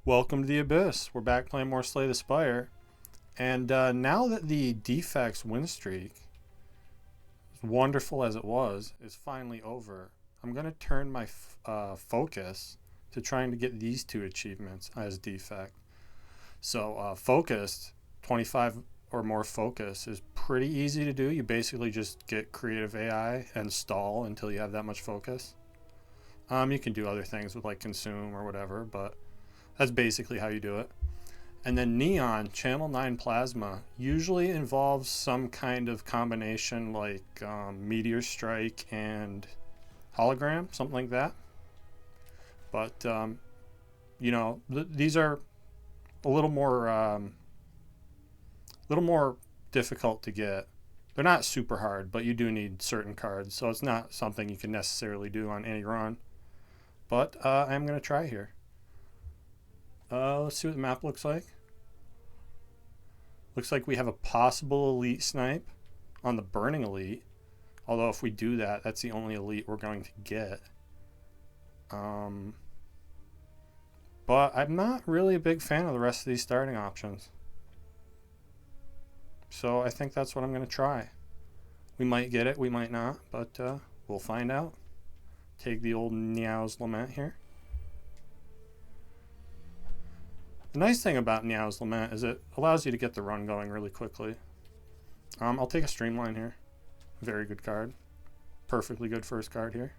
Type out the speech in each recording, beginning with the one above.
Welcome to the Abyss. We're back playing more Slay the Spire. And now that the Defect's win streak, as wonderful as it was, is finally over, I'm going to turn my focus to trying to get these two achievements as Defect. So focused, 25 or more focus is pretty easy to do. You basically just get creative AI and stall until you have that much focus. You can do other things with like consume or whatever, but that's basically how you do it. And then Neon, Channel 9 Plasma, usually involves some kind of combination like Meteor Strike and Hologram, something like that. But, these are a little more difficult to get. They're not super hard, but you do need certain cards, so it's not something you can necessarily do on any run. But I'm going to try here. Let's see what the map looks like. Looks like we have a possible elite snipe on the Burning Elite. Although if we do that, that's the only elite we're going to get. But I'm not really a big fan of the rest of these starting options. So I think that's what I'm going to try. We might get it, we might not, but we'll find out. Take the old Niao's Lament here. The nice thing about Niao's Lament is it allows you to get the run going really quickly. I'll take a Streamline here. Very good card. Perfectly good first card here.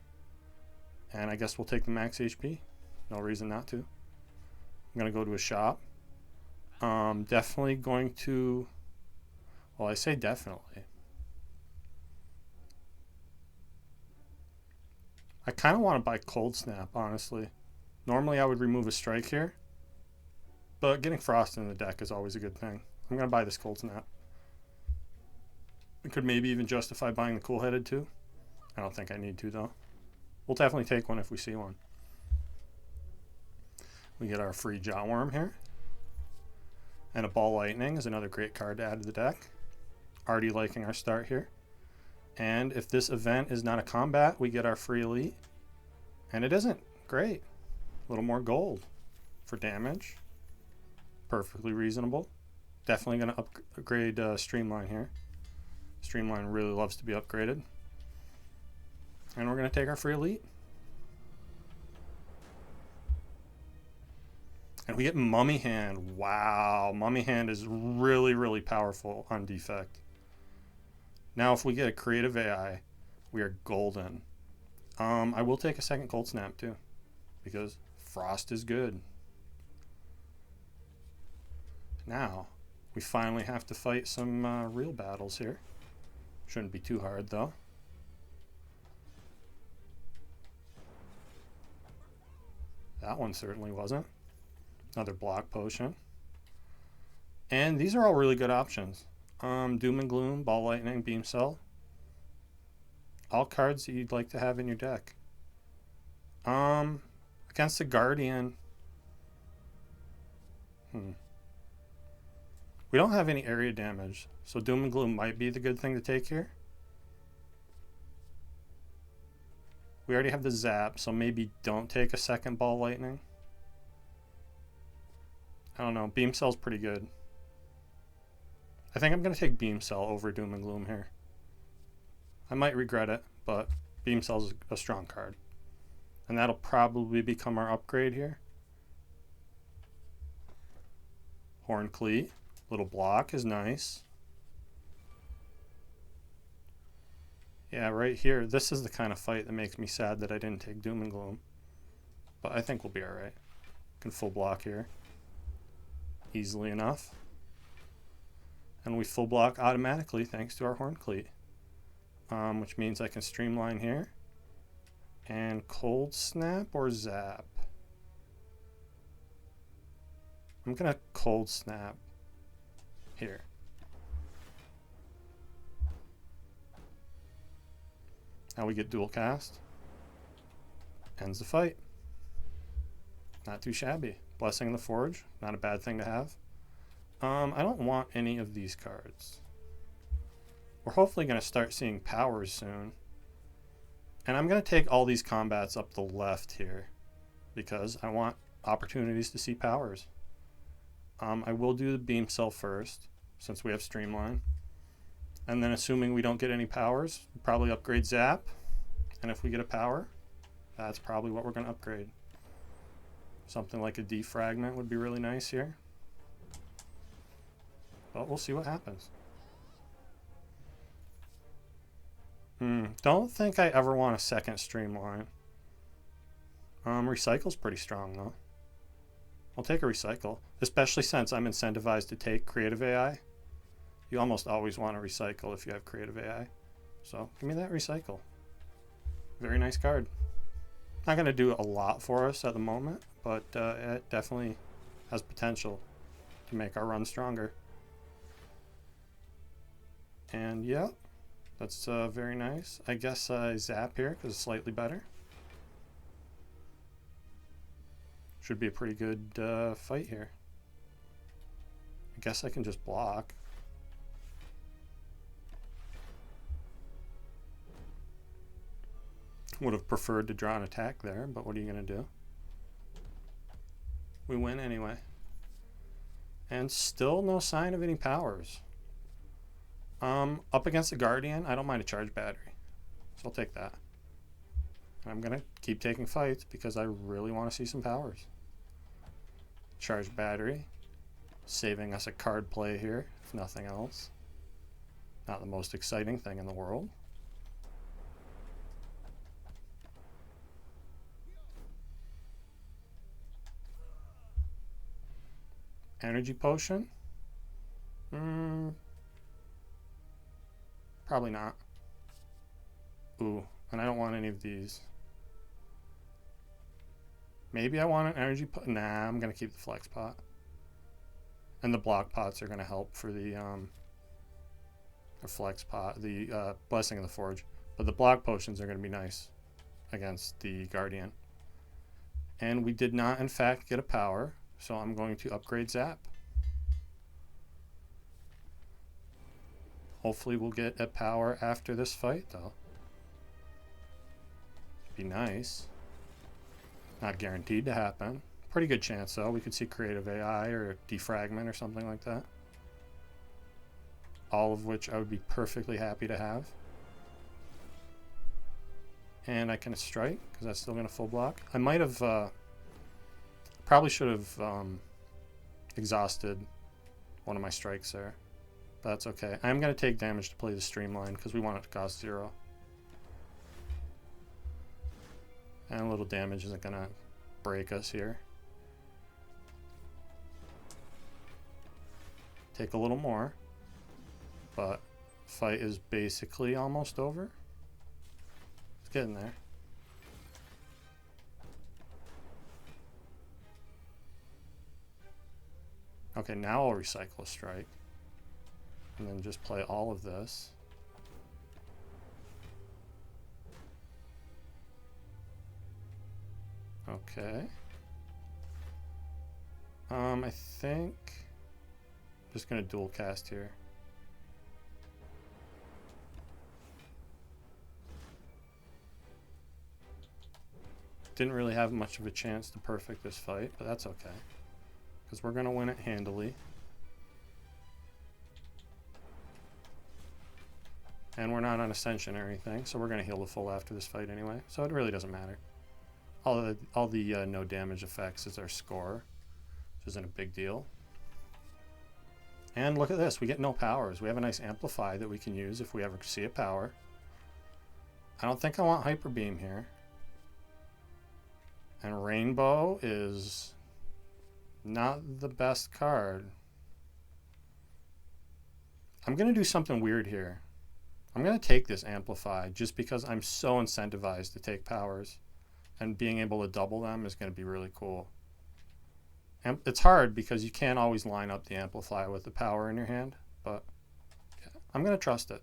And I guess we'll take the max HP. No reason not to. I'm going to go to a shop. Definitely going to... Well, I say definitely. I kind of want to buy Cold Snap, honestly. Normally I would remove a strike here. But getting Frost in the deck is always a good thing. I'm going to buy this Cold Snap. I could maybe even justify buying the Cool Headed too. I don't think I need to though. We'll definitely take one if we see one. We get our free Jotworm here. And a Ball Lightning is another great card to add to the deck. Already liking our start here. And if this event is not a combat, we get our free elite. And it isn't. Great. A little more gold for damage. Perfectly reasonable. Definitely going to upgrade Streamline here. Streamline really loves to be upgraded. And we're going to take our free elite. And we get Mummy Hand. Wow. Mummy Hand is really, really powerful on Defect. Now if we get a creative AI, we are golden. I will take a second Cold Snap too. Because Frost is good. Now, we finally have to fight some real battles here. Shouldn't be too hard, though. That one certainly wasn't. Another block potion. And these are all really good options. Doom and Gloom, Ball Lightning, Beam Cell. All cards that you'd like to have in your deck. Against the Guardian. We don't have any area damage, so Doom and Gloom might be the good thing to take here. We already have the Zap, so maybe don't take a second Ball Lightning. I don't know, Beam Cell's pretty good. I think I'm going to take Beam Cell over Doom and Gloom here. I might regret it, but Beam Cell's a strong card. And that'll probably become our upgrade here. Horn Cleat. Little block is nice. Yeah, right here, this is the kind of fight that makes me sad that I didn't take Doom and Gloom. But I think we'll be alright. Can full block here. Easily enough. And we full block automatically thanks to our Horn Cleat. Which means I can Streamline here. And Cold Snap or Zap? I'm going to Cold Snap. Here. Now we get dual cast. Ends the fight. Not too shabby. Blessing of the Forge. Not a bad thing to have. I don't want any of these cards. We're hopefully going to start seeing powers soon. And I'm going to take all these combats up the left here. Because I want opportunities to see powers. I will do the beam cell first, since we have streamline. And then assuming we don't get any powers, we'll probably upgrade zap. And if we get a power, that's probably what we're going to upgrade. Something like a defragment would be really nice here. But we'll see what happens. Don't think I ever want a second streamline. Recycle's pretty strong though. I'll take a recycle, especially since I'm incentivized to take creative AI. You almost always want to recycle if you have creative AI. So give me that recycle. Very nice card. Not going to do a lot for us at the moment, but it definitely has potential to make our run stronger. And yeah, that's very nice. I guess I zap here because it's slightly better. Should be a pretty good fight here. I guess I can just block. Would have preferred to draw an attack there, but what are you going to do? We win anyway. And still no sign of any powers. Up against the Guardian, I don't mind a charge battery. So I'll take that. And I'm going to keep taking fights because I really want to see some powers. Charge battery. Saving us a card play here, if nothing else. Not the most exciting thing in the world. Energy potion? Probably not. Ooh, and I don't want any of these. Maybe I want an energy pot. Nah, I'm going to keep the flex pot. And the block pots are going to help for the flex pot, the Blessing of the Forge. But the block potions are going to be nice against the Guardian. And we did not, in fact, get a power. So I'm going to upgrade Zap. Hopefully we'll get a power after this fight, though. Be nice. Not guaranteed to happen. Pretty good chance, though. We could see creative AI or defragment or something like that. All of which I would be perfectly happy to have. And I can strike, because that's still going to full block. I might have... probably should have exhausted one of my strikes there. But that's okay. I'm going to take damage to play the streamline because we want it to cost 0. And a little damage isn't going to break us here. Take a little more. But fight is basically almost over. It's getting there. Okay, now I'll recycle a strike. And then just play all of this. Okay. I think I'm just gonna dual cast here. Didn't really have much of a chance to perfect this fight, but that's okay. Because we're gonna win it handily. And we're not on Ascension or anything, so we're going to heal the full after this fight anyway, so it really doesn't matter. All the no damage effects is our score, which isn't a big deal. And look at this, we get no powers. We have a nice Amplify that we can use if we ever see a power. I don't think I want Hyper Beam here. And Rainbow is not the best card. I'm going to do something weird here. I'm going to take this Amplify just because I'm so incentivized to take powers, and being able to double them is going to be really cool. And it's hard because you can't always line up the Amplify with the power in your hand, but yeah, I'm going to trust it.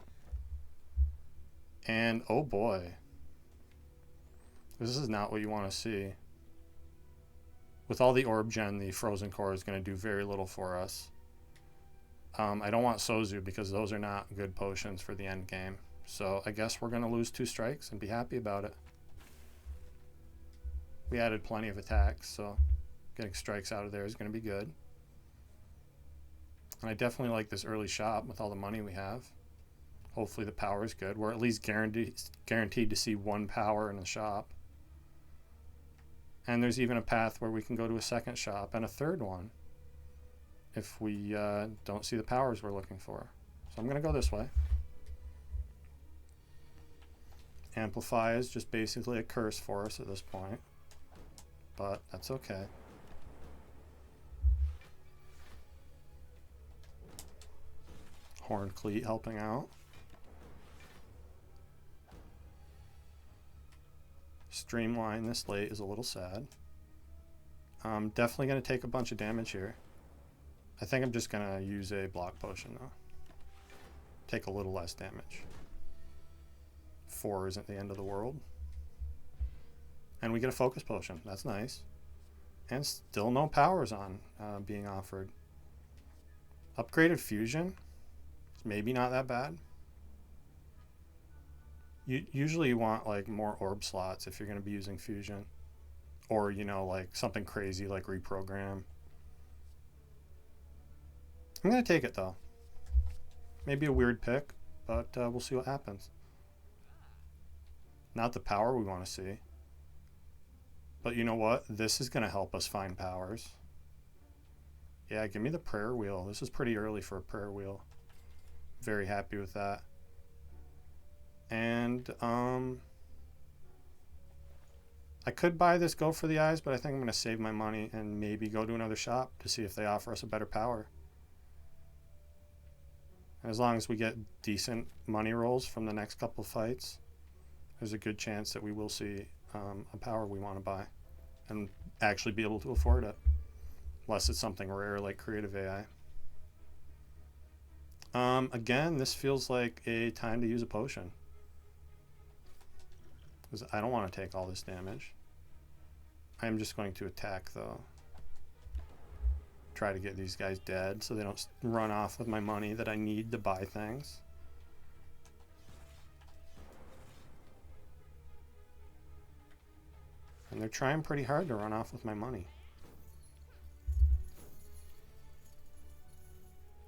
And oh boy, this is not what you want to see. With all the Orb Gen, the Frozen Core is going to do very little for us. I don't want Sozu because those are not good potions for the end game. So I guess we're going to lose 2 strikes and be happy about it. We added plenty of attacks, so Getting strikes out of there is going to be good. And I definitely like this early shop with all the money we have. Hopefully the power is good. We're at least guaranteed to see one power in the shop. And there's even a path where we can go to a second shop and a third one if we don't see the powers we're looking for. So I'm going to go this way. Amplify is just basically a curse for us at this point, but that's okay. Horn Cleat helping out. Streamline this late is a little sad. I'm definitely going to take a bunch of damage here. I think I'm just going to use a block potion though. Take a little less damage. 4 isn't the end of the world. And we get a focus potion. That's nice. And still no powers on being offered. Upgraded fusion. It's maybe not that bad. Usually you want like more orb slots if you're going to be using fusion. Or, you know, like something crazy like reprogram. I'm going to take it though. Maybe a weird pick, but we'll see what happens. Not the power we want to see. But you know what? This is going to help us find powers. Yeah, give me the prayer wheel. This is pretty early for a prayer wheel. Very happy with that. And I could buy this Go for the Eyes, but I think I'm going to save my money and maybe go to another shop to see if they offer us a better power. And as long as we get decent money rolls from the next couple of fights, there's a good chance that we will see a power we want to buy and actually be able to afford it. Unless it's something rare like Creative AI. Again, this feels like a time to use a potion. Because I don't want to take all this damage. I'm just going to attack though. Try to get these guys dead so they don't run off with my money that I need to buy things. And they're trying pretty hard to run off with my money.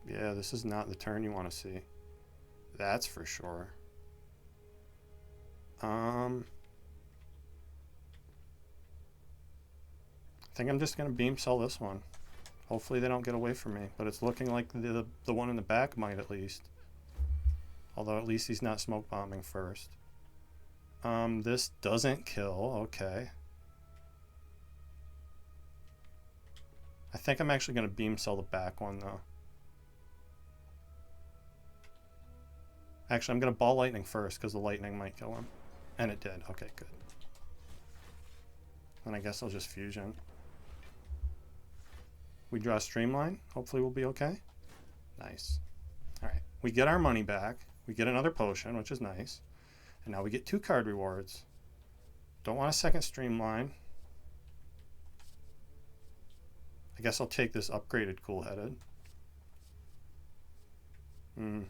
Yeah, this is not the turn you want to see. That's for sure. I think I'm just going to beam sell this one. Hopefully they don't get away from me, but it's looking like the one in the back might at least. Although at least he's not smoke bombing first. This doesn't kill. Okay. I think I'm actually going to beam sell the back one though. Actually, I'm going to ball lightning first because the lightning might kill him. And it did. Okay, good. And I guess I'll just fusion. We draw Streamline. Hopefully we'll be okay. Nice. Alright. We get our money back. We get another potion, which is nice. And now we get 2 card rewards. Don't want a second Streamline. I guess I'll take this upgraded Cool-Headed. And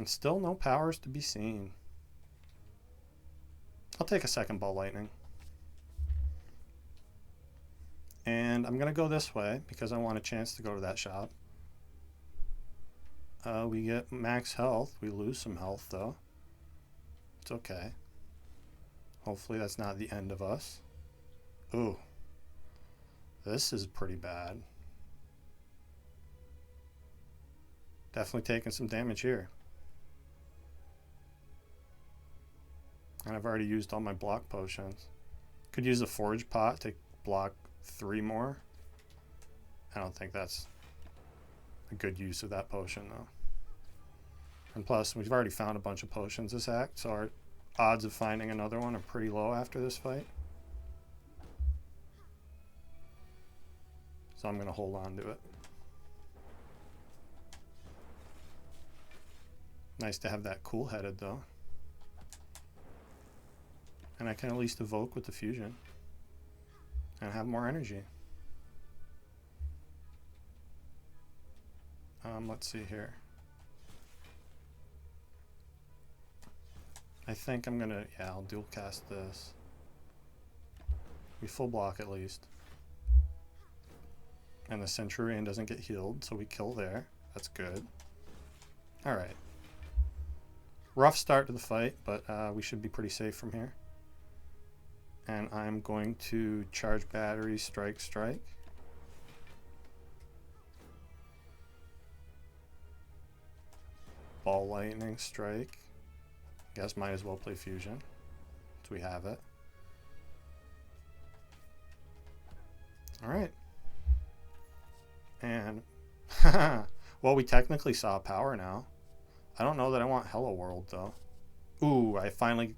still no powers to be seen. I'll take a second Ball Lightning. And I'm going to go this way because I want a chance to go to that shop. We get max health. We lose some health though. It's okay. Hopefully that's not the end of us. Ooh. This is pretty bad. Definitely taking some damage here. And I've already used all my block potions. Could use a Forge Pot to block 3 more. I don't think that's a good use of that potion though. And plus, we've already found a bunch of potions this act, so our odds of finding another one are pretty low after this fight. So I'm going to hold on to it. Nice to have that Cool-Headed though. And I can at least evoke with the fusion and have more energy. Let's see here. I think I'm gonna, yeah, I'll dual cast this. We full block at least. And the Centurion doesn't get healed, so we kill there. That's good. Alright. Rough start to the fight, but we should be pretty safe from here. And I'm going to charge battery, strike, strike. Ball lightning, strike. Guess might as well play fusion. So we have it. Alright. And well, we technically saw power now. I don't know that I want Hello World though. Ooh, I finally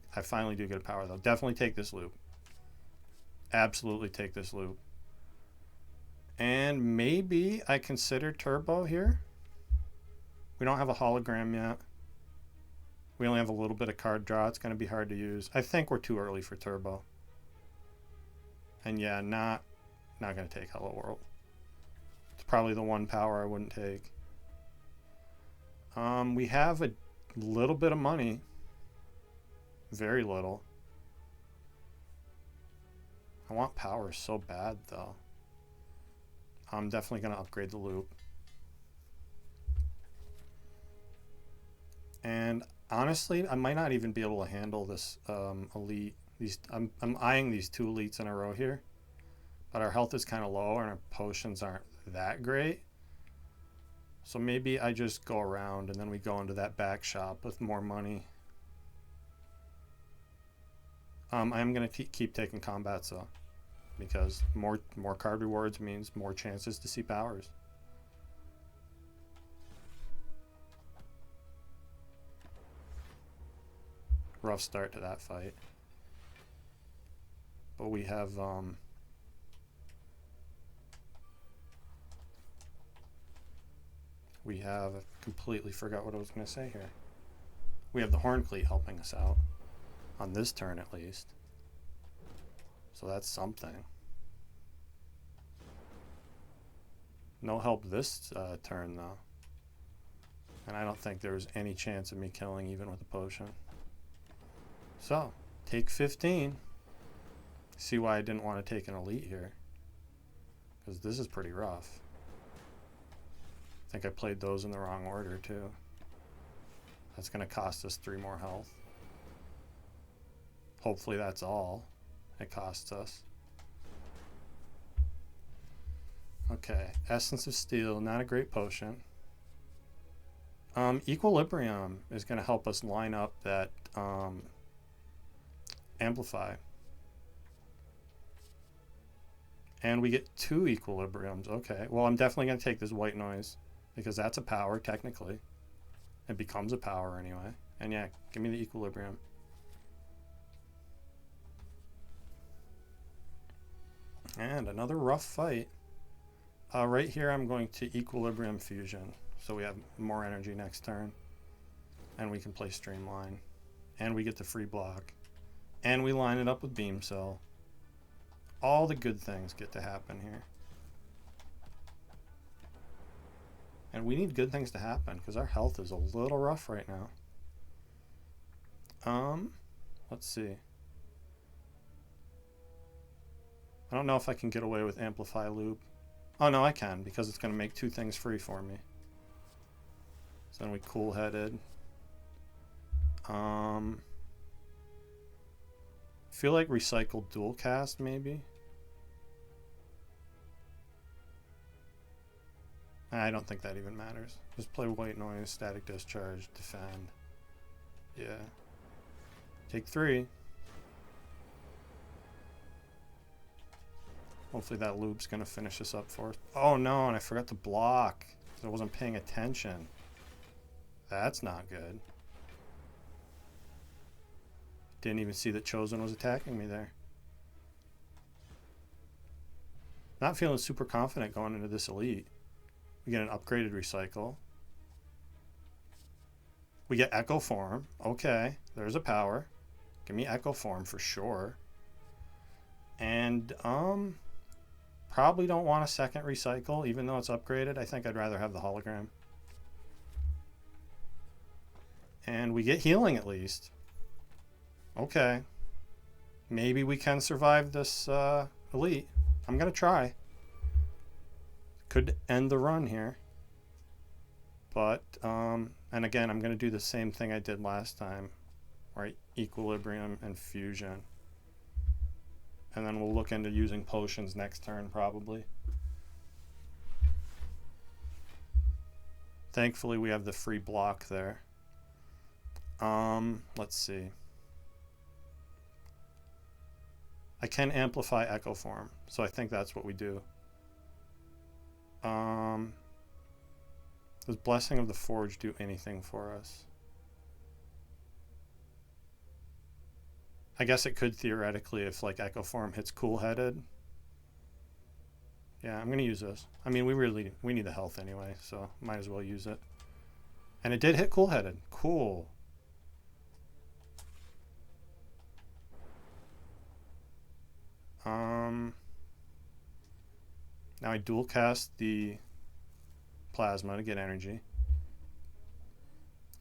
do get a power though. Definitely take this loop. Absolutely take this loop. And maybe I consider turbo here. We don't have a hologram yet. We only have a little bit of card draw. It's going to be hard to use. I think we're too early for turbo. And yeah, not going to take Hello World. It's probably the one power I wouldn't take. We have a little bit of money. Very little. I want power so bad though. I'm definitely going to upgrade the loop. And honestly, I might not even be able to handle this elite. I'm eyeing these two elites in a row here. But our health is kind of low and our potions aren't that great. So maybe I just go around and then we go into that back shop with more money. I'm going to keep taking combats though. Because more card rewards means more chances to see powers. Rough start to that fight. But we have I completely forgot what I was going to say here. We have the Horncleat helping us out. On this turn at least. So that's something. No help this turn though. And I don't think there's any chance of me killing even with a potion. So, take 15. See why I didn't want to take an elite here. Because this is pretty rough. I think I played those in the wrong order too. That's going to cost us 3 more health. Hopefully that's all it costs us. Okay, Essence of Steel, not a great potion. Equilibrium is going to help us line up that Amplify. And we get 2 Equilibriums. Okay, well I'm definitely going to take this White Noise because that's a power technically. It becomes a power anyway. And yeah, give me the Equilibrium. And another rough fight. Right here I'm going to Equilibrium Fusion. So we have more energy next turn. And we can play Streamline. And we get the free block. And we line it up with Beam Cell. All the good things get to happen here. And we need good things to happen because our health is a little rough right now. Let's see. I don't know if I can get away with Amplify Loop. Oh no, I can because it's going to make 2 things free for me. So then we cool-headed. Feel like recycled dual cast maybe. I don't think that even matters. Just play White Noise, Static Discharge, defend. Yeah. Take 3. Hopefully that loop's gonna finish us up for us. Oh no, and I forgot to block. I wasn't paying attention. That's not good. Didn't even see that Chosen was attacking me there. Not feeling super confident going into this elite. We get an upgraded recycle. We get Echo Form. Okay, there's a power. Give me Echo Form for sure. And probably don't want a second recycle, even though it's upgraded. I think I'd rather have the hologram. And we get healing at least. Okay. Maybe we can survive this elite. I'm going to try. Could end the run here. But, and again, I'm going to do the same thing I did last time. Right? Equilibrium and fusion. And then we'll look into using potions next turn, probably. Thankfully, we have the free block there. Let's see. I can amplify Echo Form, so I think that's what we do. Does Blessing of the Forge do anything for us? I guess it could theoretically if like Echo Form hits Cool-Headed. Yeah, I'm going to use this. I mean, we need the health anyway, so might as well use it. And it did hit Cool-Headed. Cool. Now I dual cast the Plasma to get energy.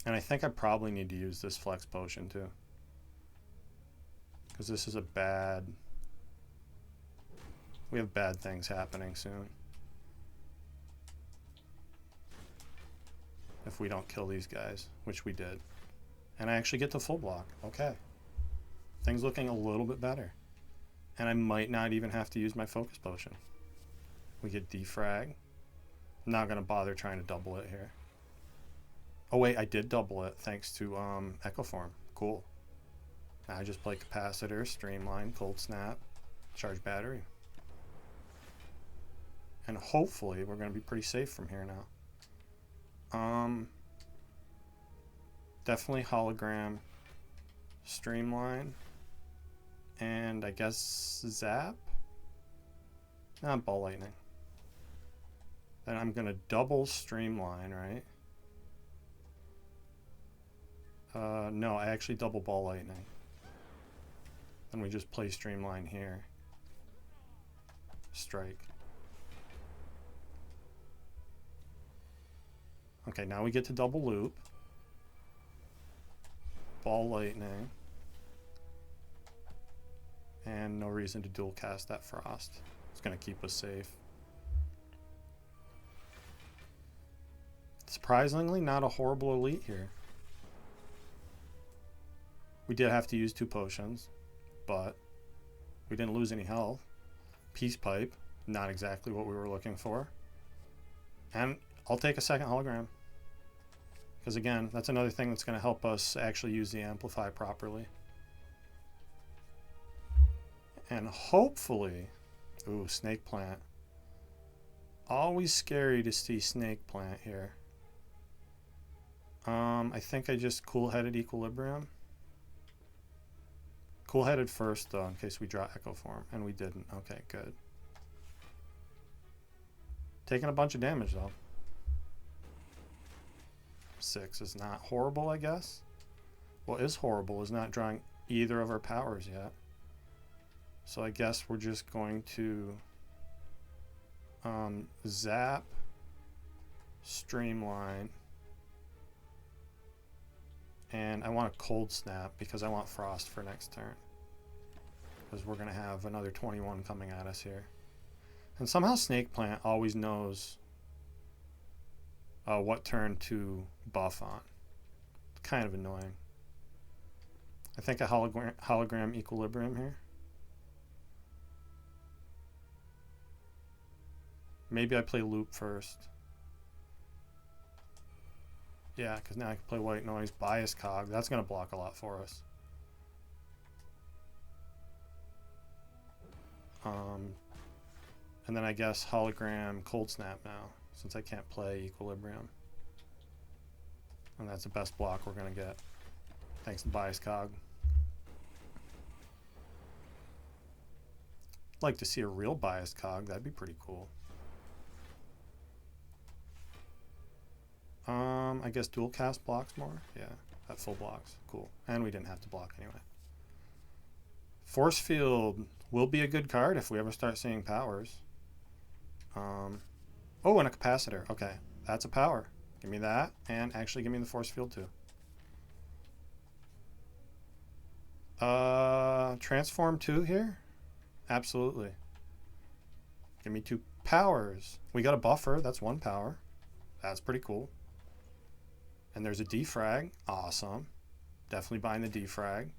And I think I probably need to use this Flex Potion too. Because this is a bad... We have bad things happening soon. If we don't kill these guys, which we did. And I actually get to full block. Okay. Things looking a little bit better. And I might not even have to use my Focus Potion. We get Defrag. I'm not going to bother trying to double it here. Oh wait, I did double it thanks to Echo Form. Cool. Now I just play Capacitor, Streamline, Cold Snap, Charge Battery. And hopefully we're going to be pretty safe from here now. Definitely Hologram, Streamline, and I guess Zap? Not Ball Lightning. Then I'm going to double Streamline, right? No, I actually double Ball Lightning. Then we just play Streamline here. Strike. Okay, now we get to double loop. Ball Lightning. And no reason to dual cast that Frost. It's going to keep us safe. Surprisingly, not a horrible elite here. We did have to use 2 potions, but we didn't lose any health. Peace Pipe, not exactly what we were looking for. And I'll take a second hologram. Because again, that's another thing that's going to help us actually use the Amplify properly. And hopefully... Ooh, Snake Plant. Always scary to see Snake Plant here. I think I just Cool-Headed Equilibrium. Cool-Headed first, though, in case we draw Echo Form. And we didn't. Okay, good. Taking a bunch of damage, though. 6 is not horrible, I guess. What is horrible is not drawing either of our powers yet. So I guess we're just going to Zap, Streamline, and I want a Cold Snap because I want Frost for next turn. Because we're going to have another 21 coming at us here. And somehow Snake Plant always knows what turn to buff on. It's kind of annoying. I think a hologram Equilibrium here. Maybe I play Loop first. Yeah, because now I can play White Noise, Bias Cog. That's going to block a lot for us. And then I guess Hologram Cold Snap now, since I can't play Equilibrium. And that's the best block we're going to get. Thanks to Bias Cog. I'd like to see a real Bias Cog. That'd be pretty cool. I guess dual cast blocks more. Yeah, that full blocks. Cool. And we didn't have to block anyway. Force Field will be a good card if we ever start seeing powers. Oh, and a Capacitor. Okay, that's a power. Give me that, and actually give me the Force Field too. Transform 2 here? Absolutely. Give me 2 powers. We got a buffer. That's 1 power. That's pretty cool. And there's a defrag. Awesome. Definitely buying the defrag.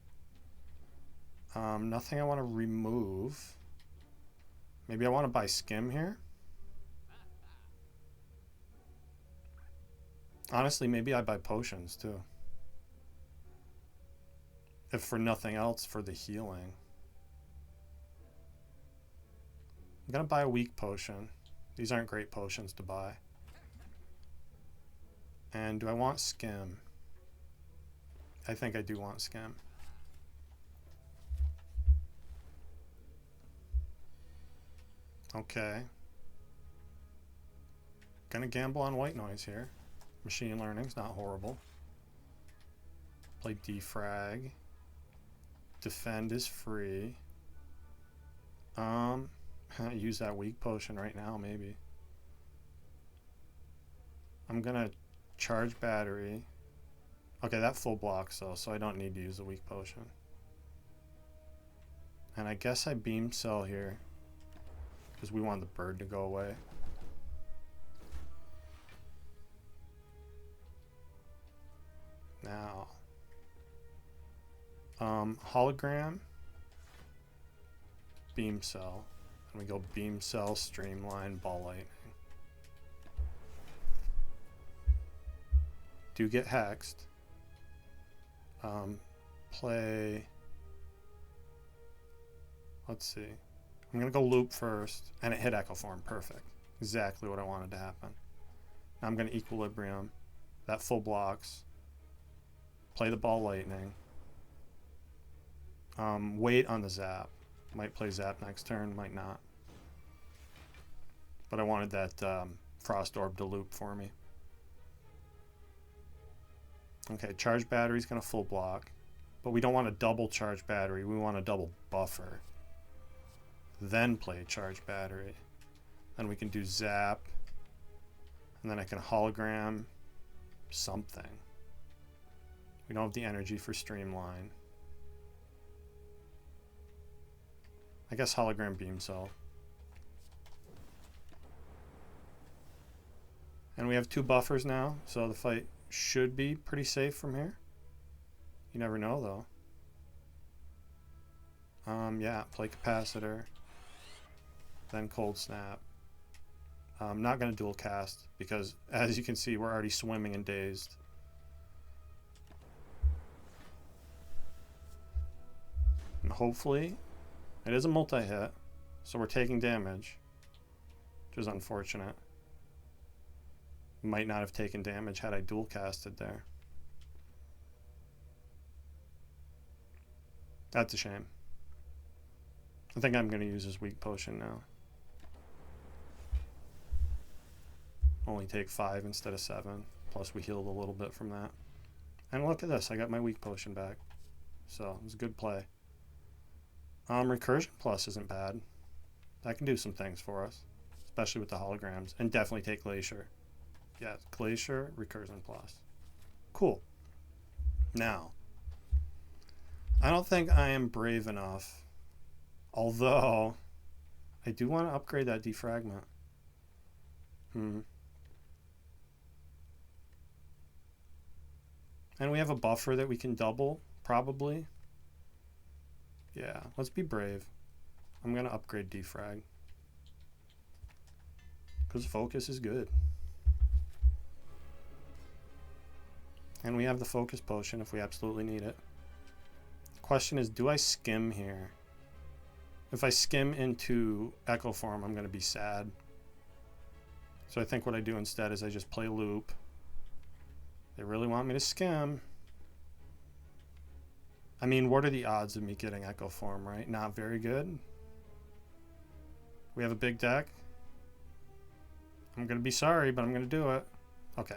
Nothing I want to remove. Maybe I want to buy skim here. Honestly, maybe I buy potions too. If for nothing else, for the healing. I'm going to buy a weak potion. These aren't great potions to buy. And do I want skim? I think I do want skim. Okay. Gonna gamble on white noise here. Machine learning's not horrible. Play defrag. Defend is free. Use that weak potion right now, maybe. I'm gonna charge battery. Okay, that full blocks though, so I don't need to use the weak potion. And I guess I beam cell here because we want the bird to go away. Now, hologram, beam cell, and we go beam cell, streamline, ball lightning. Do get hexed. Play. Let's see. I'm gonna go loop first, and it hit echo form. Perfect. Exactly what I wanted to happen. Now I'm gonna equilibrium. That full blocks. Play the ball lightning. Wait on the zap. Might play zap next turn, might not. But I wanted that frost orb to loop for me. Okay, charge battery's gonna full block. But we don't want a double charge battery, we want a double buffer. Then play charge battery. Then we can do zap. And then I can hologram something. We don't have the energy for streamline. I guess hologram beam cell. And we have 2 buffers now, so the fight should be pretty safe from here. You never know though. Yeah, play capacitor. Then cold snap. I'm not going to dual cast because as you can see we're already swimming and dazed. And hopefully it is a multi-hit, so we're taking damage, which is unfortunate. Might not have taken damage had I dual casted there. That's a shame. I think I'm going to use his weak potion now. Only take 5 instead of 7. Plus we healed a little bit from that. And look at this, I got my weak potion back. So it was a good play. Recursion plus isn't bad. That can do some things for us, especially with the holograms. And definitely take Glacier. Yeah, Glacier, recursion plus. Cool. Now, I don't think I am brave enough. Although, I do want to upgrade that defragment. And we have a buffer that we can double, probably. Yeah, let's be brave. I'm going to upgrade defrag. Because focus is good. And we have the focus potion if we absolutely need it. The question is, do I skim here? If I skim into echo form, I'm going to be sad. So I think what I do instead is I just play loop. They really want me to skim. I mean, what are the odds of me getting echo form, right? Not very good. We have a big deck. I'm going to be sorry, but I'm going to do it. Okay.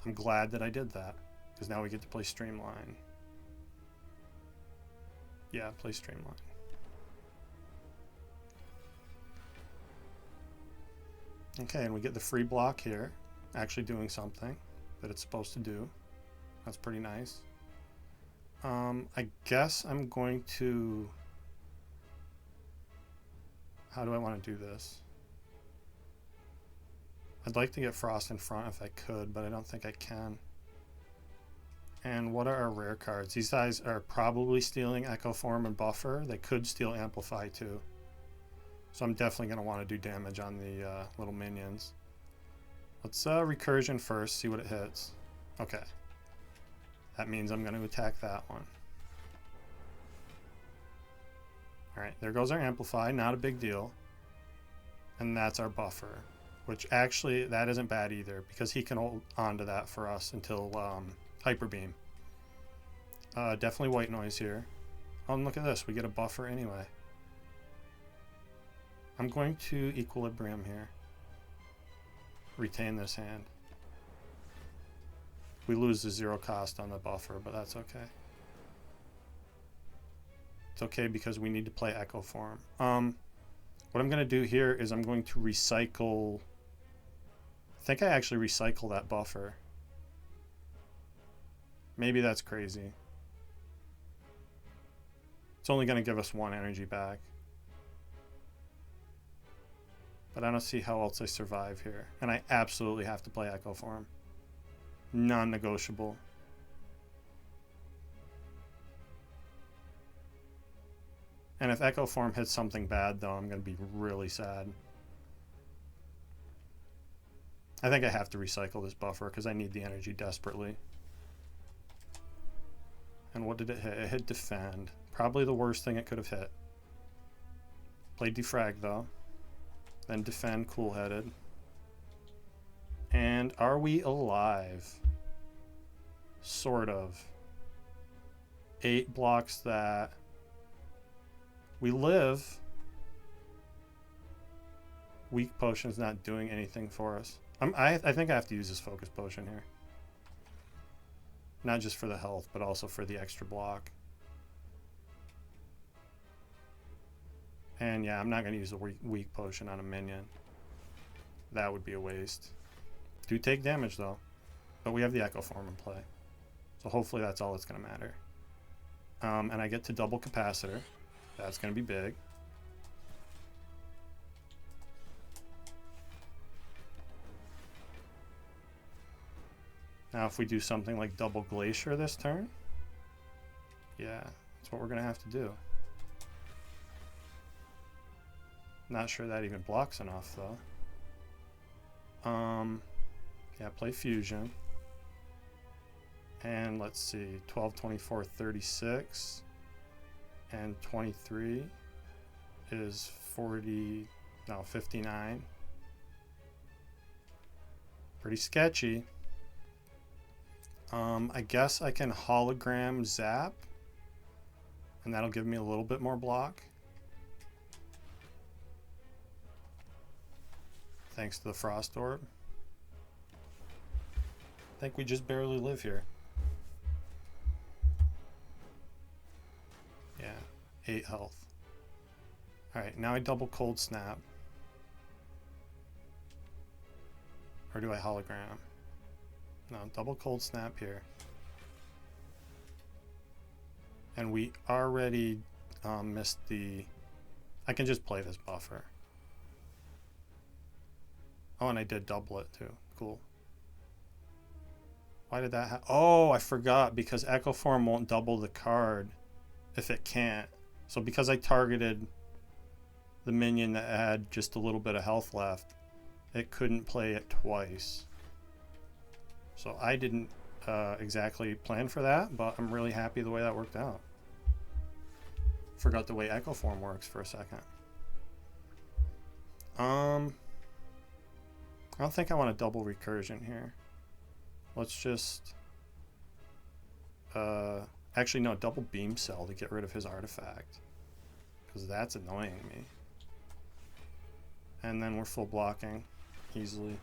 I'm glad that I did that, because now we get to play streamline. Yeah, play streamline. Okay, and we get the free block here, actually doing something that it's supposed to do. That's pretty nice. I guess I'm going to... How do I want to do this? I'd like to get Frost in front if I could, but I don't think I can. And what are our rare cards? These guys are probably stealing Echo Form and Buffer. They could steal Amplify too. So I'm definitely going to want to do damage on the little minions. Let's Recursion first, see what it hits. Okay. That means I'm going to attack that one. Alright, there goes our Amplify. Not a big deal. And that's our Buffer. Which actually, that isn't bad either, because he can hold on to that for us until Hyper Beam. Definitely White Noise here. Oh, and look at this. We get a Buffer anyway. I'm going to Equilibrium here. Retain this hand. We lose the 0 cost on the Buffer, but that's okay. It's okay because we need to play Echo Form. What I'm going to do here is I'm going to recycle... I think I actually recycle that Buffer. Maybe that's crazy. It's only going to give us 1 energy back. But I don't see how else I survive here. And I absolutely have to play Echo Form. Non-negotiable. And if Echo Form hits something bad, though, I'm going to be really sad. I think I have to recycle this Buffer because I need the energy desperately. And what did it hit? It hit Defend. Probably the worst thing it could have hit. Played Defrag, though. Then Defend, cool-headed. And are we alive? Sort of. 8 blocks that. We live. Weak Potion's not doing anything for us. I think I have to use this Focus Potion here. Not just for the health, but also for the extra block. And yeah, I'm not going to use a weak Potion on a minion. That would be a waste. Do take damage though. But we have the Echo Form in play. So hopefully that's all that's going to matter. And I get to double Capacitor. That's going to be big. Now if we do something like double Glacier this turn, yeah, that's what we're going to have to do. Not sure that even blocks enough though. Yeah, play Fusion. And let's see, 12, 24, 36. And 23 is 40, no, 59. Pretty sketchy. I guess I can Hologram Zap. And that'll give me a little bit more block. Thanks to the Frost Orb. I think we just barely live here. Yeah, 8 health. Alright, now I double Cold Snap. Or do I Hologram? No, double Cold Snap here. And we already missed the... I can just play this Buffer. Oh, and I did double it too. Cool. Why did that happen? Oh, I forgot, because Echo Form won't double the card if it can't. So because I targeted the minion that had just a little bit of health left, it couldn't play it twice. So I didn't exactly plan for that, but I'm really happy the way that worked out. Forgot the way Echo Form works for a second. I don't think I want a double Recursion here. Let's just... actually, no, double Beam Cell to get rid of his artifact. Because that's annoying me. And then we're full blocking easily.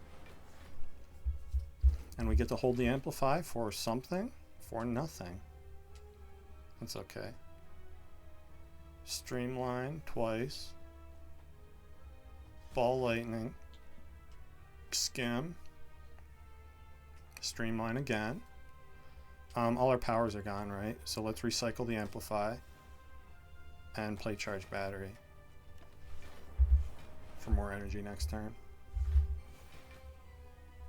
And we get to hold the Amplify for something? For nothing. That's okay. Streamline twice. Ball Lightning. Skim. Streamline again. All our powers are gone, right? So let's recycle the Amplify and play Charge Battery for more energy next turn.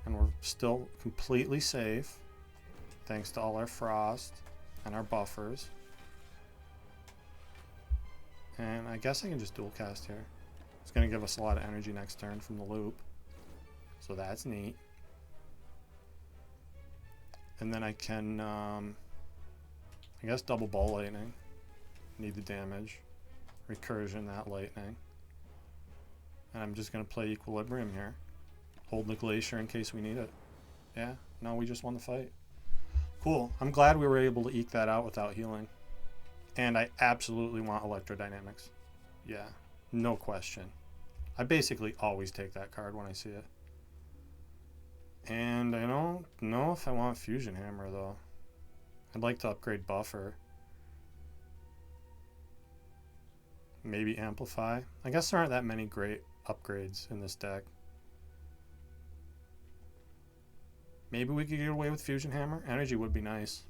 And we're still completely safe, thanks to all our frost and our buffers. And I guess I can just dual cast here. It's going to give us a lot of energy next turn from the loop. So that's neat. And then I can, I guess, double ball lightning. Need the damage. Recursion that lightning. And I'm just going to play Equilibrium here. Hold the Glacier in case we need it. Yeah, no, we just won the fight. Cool. I'm glad we were able to eke that out without healing. And I absolutely want Electrodynamics. Yeah, no question. I basically always take that card when I see it. And I don't know if I want Fusion Hammer, though. I'd like to upgrade Buffer. Maybe Amplify. I guess there aren't that many great upgrades in this deck. Maybe we could get away with Fusion Hammer. Energy would be nice.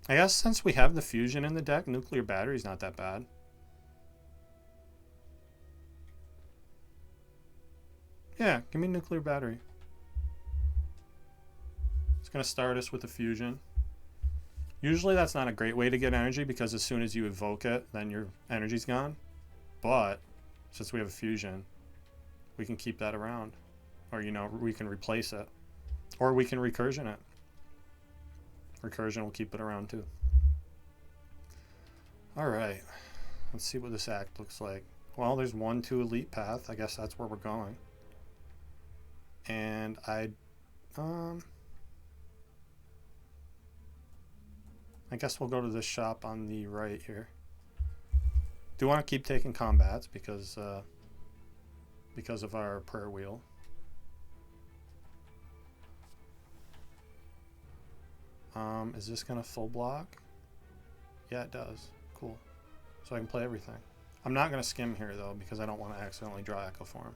I guess since we have the Fusion in the deck, Nuclear Battery's not that bad. Yeah, give me Nuclear Battery. It's going to start us with a Fusion. Usually that's not a great way to get energy because as soon as you evoke it, then your energy's gone. But since we have a Fusion, we can keep that around. Or, you know, we can replace it. Or we can Recursion it. Recursion will keep it around too. Alright. Let's see what this act looks like. Well, there's 1-2 Elite Path. I guess that's where we're going. And I guess we'll go to this shop on the right here. Do want to keep taking combats because of our prayer wheel. Is this gonna full block? Yeah, it does. Cool. So I can play everything. I'm not gonna skim here though because I don't want to accidentally draw Echo Form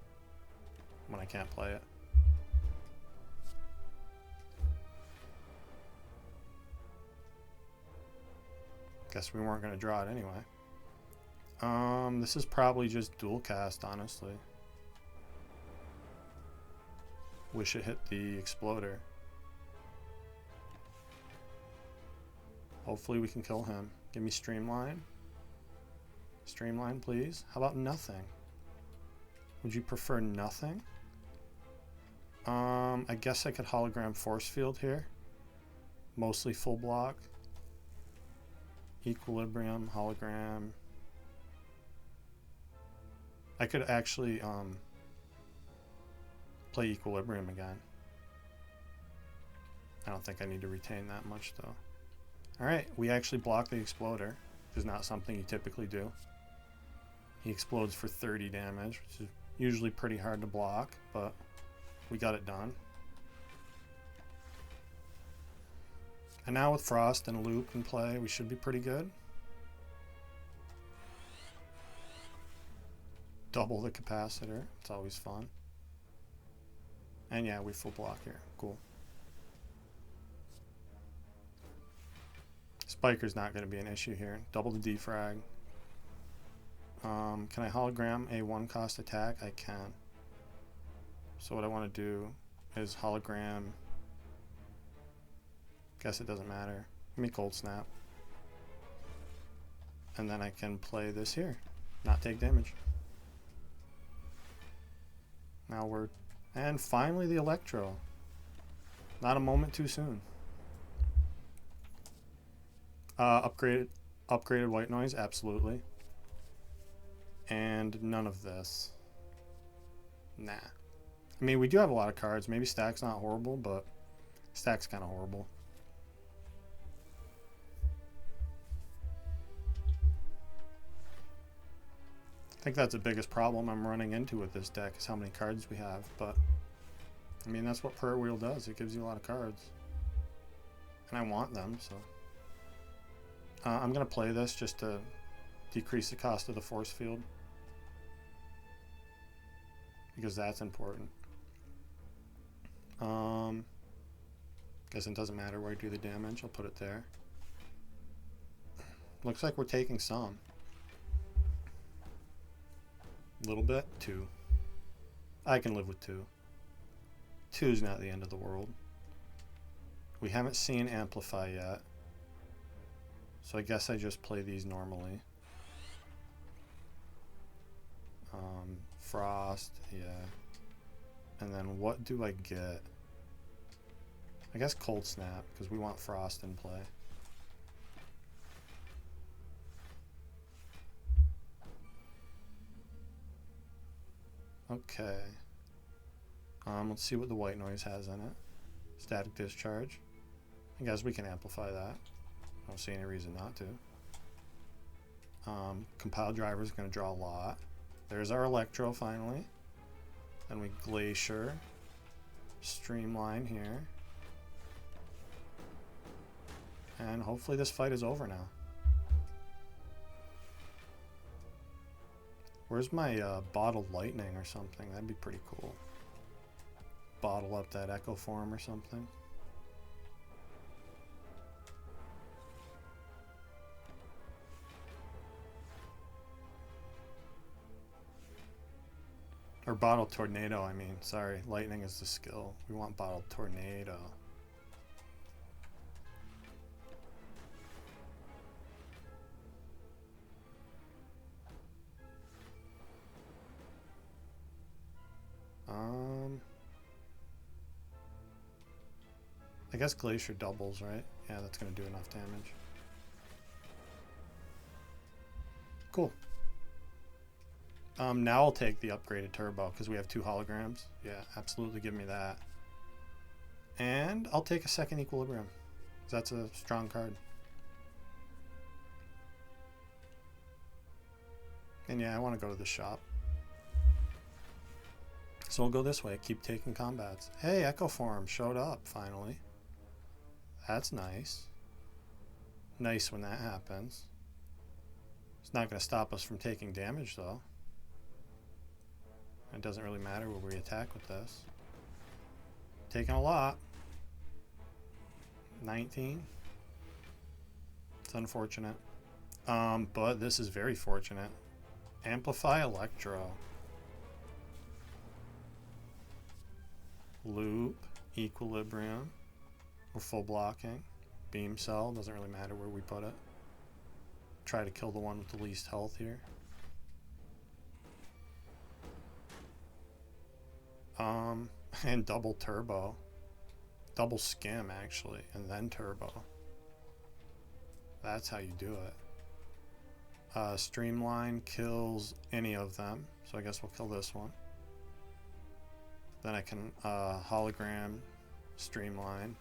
when I can't play it. Guess we weren't gonna draw it anyway. This is probably just dual cast, honestly. Wish it hit the Exploder. Hopefully we can kill him. Give me Streamline. Streamline, please. How about nothing? Would you prefer nothing? I guess I could Hologram Force Field here. Mostly full block. Equilibrium, Hologram. I could actually play Equilibrium again. I don't think I need to retain that much though. Alright, we actually block the Exploder, which is not something you typically do. He explodes for 30 damage, which is usually pretty hard to block, but we got it done. And now with Frost and Loop in play, we should be pretty good. Double the capacitor, it's always fun. And yeah, we full block here, cool. Spiker's not going to be an issue here. Double the defrag. Can I hologram a 1-cost attack? I can. So what I want to do is hologram. Guess it doesn't matter. Give me Cold Snap. And then I can play this here. Not take damage. Now we're... And finally the Electro. Not a moment too soon. Upgraded White Noise, absolutely. And none of this. Nah. I mean, we do have a lot of cards. Maybe Stack's not horrible, but Stack's kind of horrible. I think that's the biggest problem I'm running into with this deck is how many cards we have, but I mean, that's what Prayer Wheel does. It gives you a lot of cards. And I want them, so... I'm going to play this just to decrease the cost of the force field. Because that's important. Guess it doesn't matter where I do the damage. I'll put it there. Looks like we're taking some. A little bit. 2. I can live with 2. Two's not the end of the world. We haven't seen Amplify yet. So I guess I just play these normally. Frost, yeah. And then what do I get? I guess Cold Snap, because we want Frost in play. Okay. Let's see what the white noise has in it. Static Discharge. I guess we can amplify that. I don't see any reason not to. Compile Driver is going to draw a lot. There's our Electro finally. Then we Glacier. Streamline here. And hopefully this fight is over now. Where's my Bottled Lightning or something? That'd be pretty cool. Bottle up that Echo Form or something. Or Bottled Tornado, I mean. Sorry, Lightning is the skill. We want Bottled Tornado. I guess Glacier doubles, right? Yeah, that's going to do enough damage. Cool. Now I'll take the upgraded Turbo because we have 2 holograms. Yeah, absolutely give me that. And I'll take a second Equilibrium because that's a strong card. And yeah, I want to go to the shop. So we'll go this way, keep taking combats. Hey, Echo Form showed up finally. That's nice. Nice when that happens. It's not going to stop us from taking damage though. It doesn't really matter where we attack with this. Taking a lot. 19. It's unfortunate. But this is very fortunate. Amplify Electro. Loop. Equilibrium. We're full blocking. Beam Cell. Doesn't really matter where we put it. Try to kill the one with the least health here. And double Turbo. Double Skim, actually. And then Turbo. That's how you do it. Streamline kills any of them. So I guess we'll kill this one. Then I can hologram Streamline.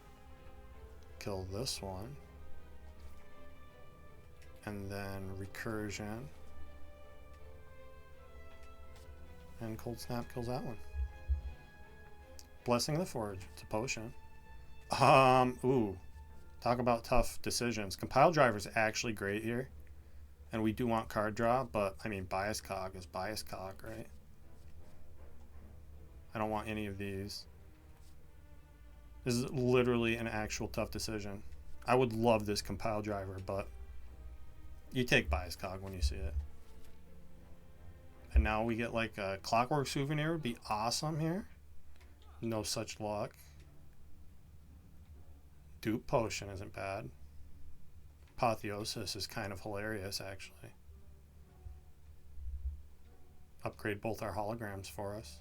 Kill this one. And then Recursion. And Cold Snap kills that one. Blessing of the Forge. It's a potion. Ooh. Talk about tough decisions. Compile Driver is actually great here. And we do want card draw, but I mean Bias Cog is Bias Cog, right? I don't want any of these. This is literally an actual tough decision. I would love this Compile Driver, but you take Bias Cog when you see it. And now we get like a Clockwork Souvenir would be awesome here. No such luck. Dupe Potion isn't bad. Apotheosis is kind of hilarious, actually. Upgrade both our holograms for us.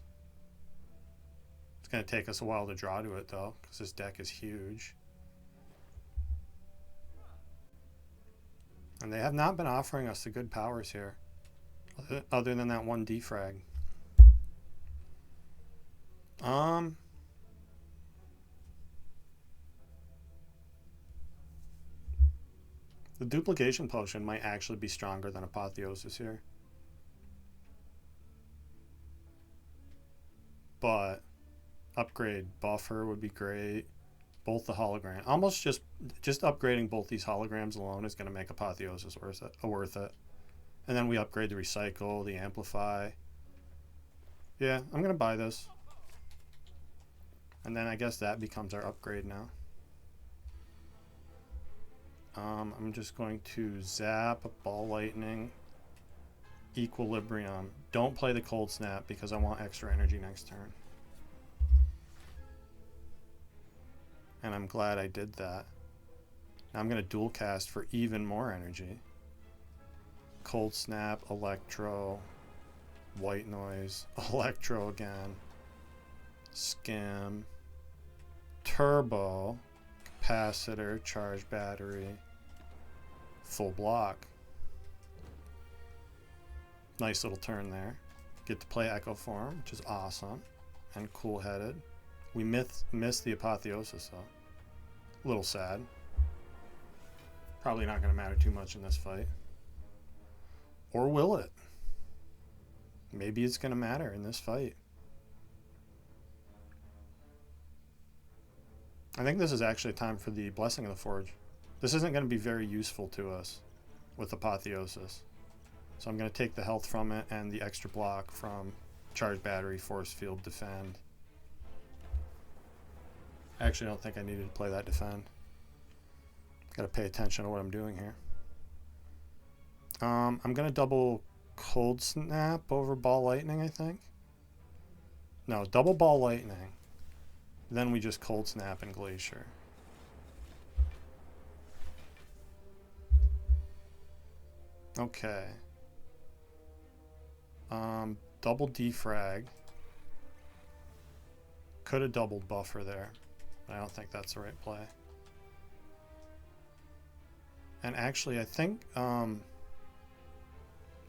It's going to take us a while to draw to it, though, because this deck is huge. And they have not been offering us the good powers here, other than that one defrag. The Duplication Potion might actually be stronger than Apotheosis here. But upgrade Buffer would be great. Both the hologram. Almost just upgrading both these holograms alone is going to make Apotheosis worth it. And then we upgrade the Recycle, the Amplify. Yeah, I'm going to buy this. And then I guess that becomes our upgrade now. I'm just going to zap, Ball Lightning, Equilibrium. Don't play the Cold Snap because I want extra energy next turn. and I'm glad I did that. Now I'm going to dual cast for even more energy. Cold Snap, Electro, White Noise, Electro again, Skim, Turbo, Capacitor, Charge Battery, Full Block. Nice little turn there. Get to play Echo Form, which is awesome, and cool-headed. We missed the Apotheosis though. A little sad. Probably not going to matter too much in this fight. Or will it? Maybe it's going to matter in this fight. I think this is actually time for the Blessing of the Forge. This isn't going to be very useful to us with Apotheosis. So I'm going to take the health from it and the extra block from Charge Battery, Force Field, Defend. I actually don't think I needed to play that Defend. Got to pay attention to what I'm doing here. I'm going to double Cold Snap over Ball Lightning, I think. No, double Ball Lightning. Then we just Cold Snap and Glacier. Okay. Double Defrag. Could have doubled Buffer there. I don't think that's the right play. And actually, I think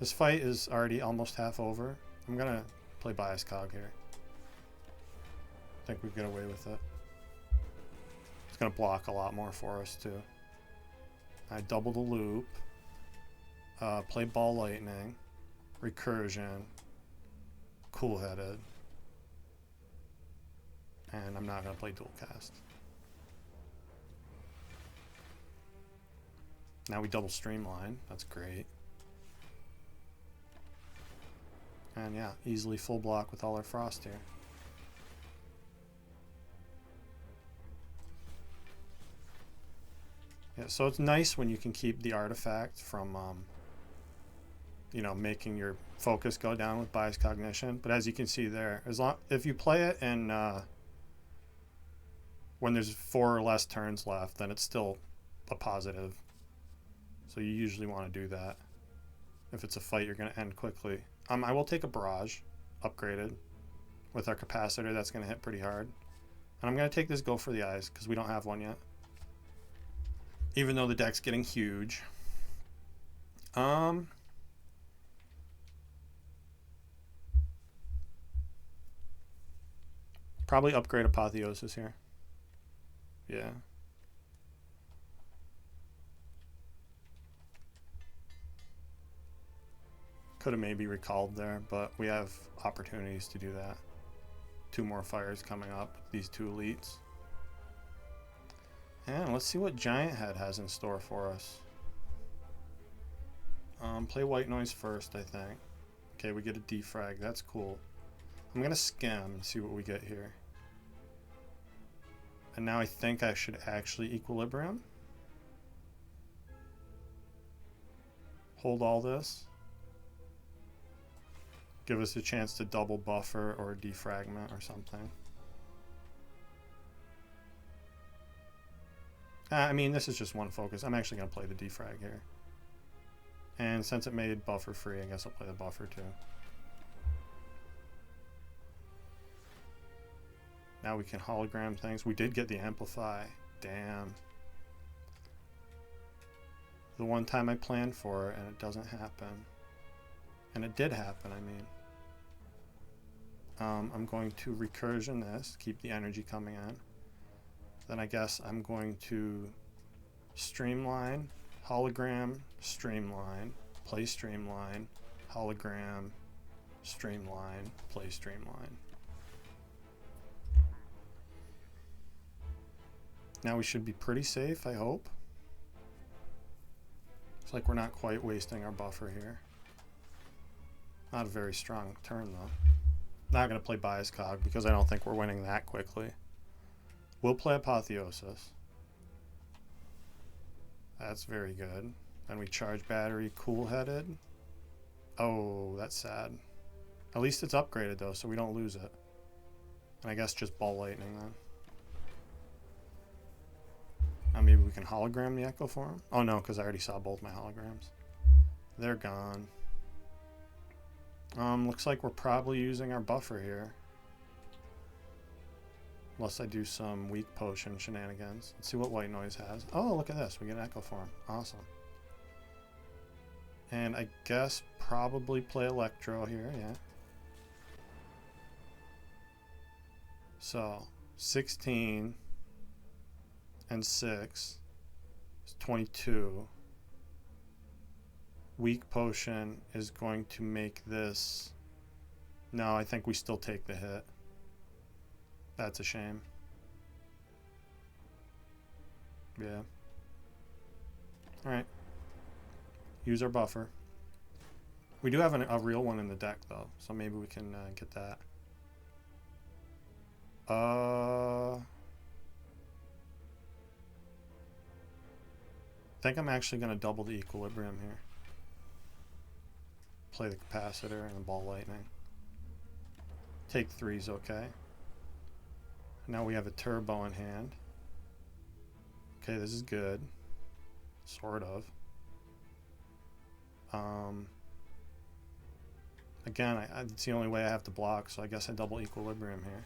this fight is already almost half over. I'm going to play Bias Cog here. I think we get away with it. It's going to block a lot more for us, too. I double the loop. Play Ball Lightning. Recursion. Cool-headed. And I'm not going to play Dual Cast. Now we double Streamline. That's great. And yeah, easily full block with all our Frost here. Yeah, so it's nice when you can keep the artifact from, you know, making your focus go down with Bias Cognition. But as you can see there, if you play it and when there's 4 or less turns left, then it's still a positive. So you usually want to do that if it's a fight you're going to end quickly. I will take a Barrage, upgraded, with our Capacitor. That's going to hit pretty hard. And I'm going to take this Go for the Eyes, because we don't have one yet. Even though the deck's getting huge. Probably upgrade Apotheosis here. Yeah. Could have maybe recalled there, but we have opportunities to do that. 2 more fires coming up, these 2 elites. And let's see what Giant Head has in store for us. Play White Noise first, I think. Okay, we get a Defrag, that's cool. I'm gonna Skim and see what we get here. And now I think I should actually Equilibrium. Hold all this. Give us a chance to double Buffer or Defragment or something. I mean, this is just one focus. I'm actually going to play the Defrag here. And since it made Buffer free, I guess I'll play the Buffer too. Now we can hologram things. We did get the Amplify. Damn. The one time I planned for it and it doesn't happen. And it did happen, I mean. I'm going to Recursion this, keep the energy coming in. Then I guess I'm going to Streamline, Hologram, Streamline, play Streamline, Hologram, Streamline, play Streamline. Now we should be pretty safe, I hope. Looks like we're not quite wasting our Buffer here. Not a very strong turn though. Not going to play Bias Cog because I don't think we're winning that quickly. We'll play Apotheosis. That's very good. Then we Charge Battery, Cool-headed. Oh, that's sad. At least it's upgraded though, so we don't lose it. And I guess just Ball Lightning then. Maybe we can hologram the Echo Form. Oh no, because I already saw both my holograms. They're gone. Looks like we're probably using our buffer here. Unless I do some weak potion shenanigans. Let's see what white noise has. Oh, look at this. We get an Echo Form. Awesome. And I guess probably play Electro here, yeah. So, 16 and 6 is 22. Weak potion is going to make this... No, I think we still take the hit. That's a shame. Yeah. Alright. Use our buffer. We do have a real one in the deck, though, so maybe we can get that. I think I'm actually going to double the equilibrium here. Play the capacitor and the ball lightning. Take 3's okay. Now we have a turbo in hand. Okay, this is good. Sort of. Again, it's the only way I have to block, so I guess I double equilibrium here.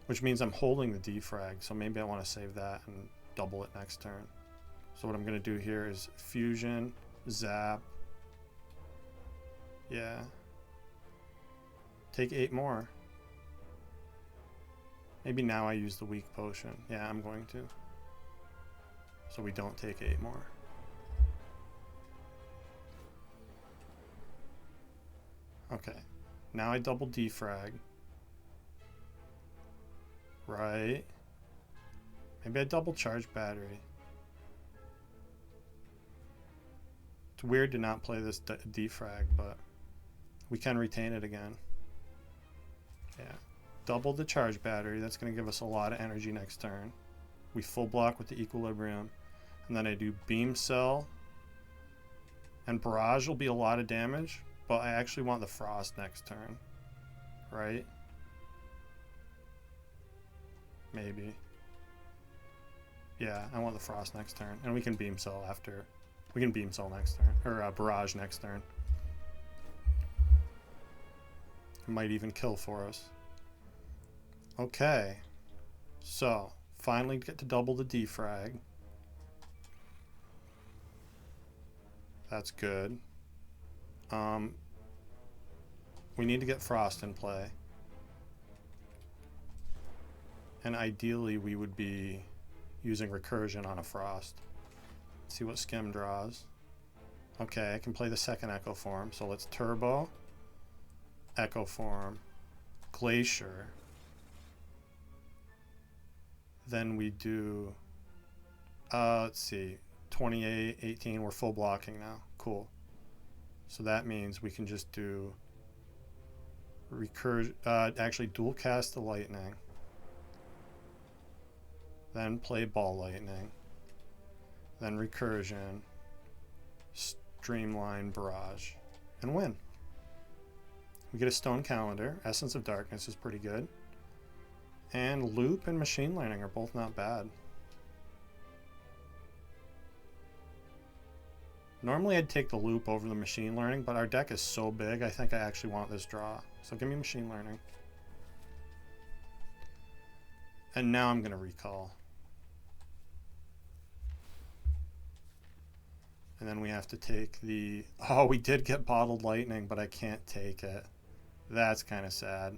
Which means I'm holding the defrag, so maybe I want to save that and double it next turn. So what I'm going to do here is fusion, zap. Yeah. Take 8 more. Maybe now I use the weak potion. Yeah, I'm going to. So we don't take 8 more. Okay. Now I double defrag. Right. Maybe I double charge battery. It's weird to not play this defrag, but we can retain it again. Yeah. Double the charge battery. That's going to give us a lot of energy next turn. We full block with the equilibrium. And then I do beam cell. And barrage will be a lot of damage, but I actually want the frost next turn. Right? Maybe. Yeah, I want the frost next turn. And we can beam cell after. We can beam cell next turn. Or barrage next turn. It might even kill for us. Okay. So, finally get to double the defrag. That's good. We need to get frost in play. And ideally we would be using recursion on a frost. Let's see what skim draws. Okay, I can play the second Echo Form. So let's turbo, Echo Form, Glacier. Then we do, let's see, 28, 18, we're full blocking now. Cool. So that means we can just do actually dual cast the lightning. Then play ball lightning. Then recursion, streamline barrage, and win. We get a stone calendar. Essence of Darkness is pretty good. And loop and machine learning are both not bad. Normally I'd take the loop over the machine learning, but our deck is so big, I think I actually want this draw. So give me machine learning. And now I'm going to recall. And then we have to take the... Oh, we did get bottled lightning, but I can't take it. That's kind of sad.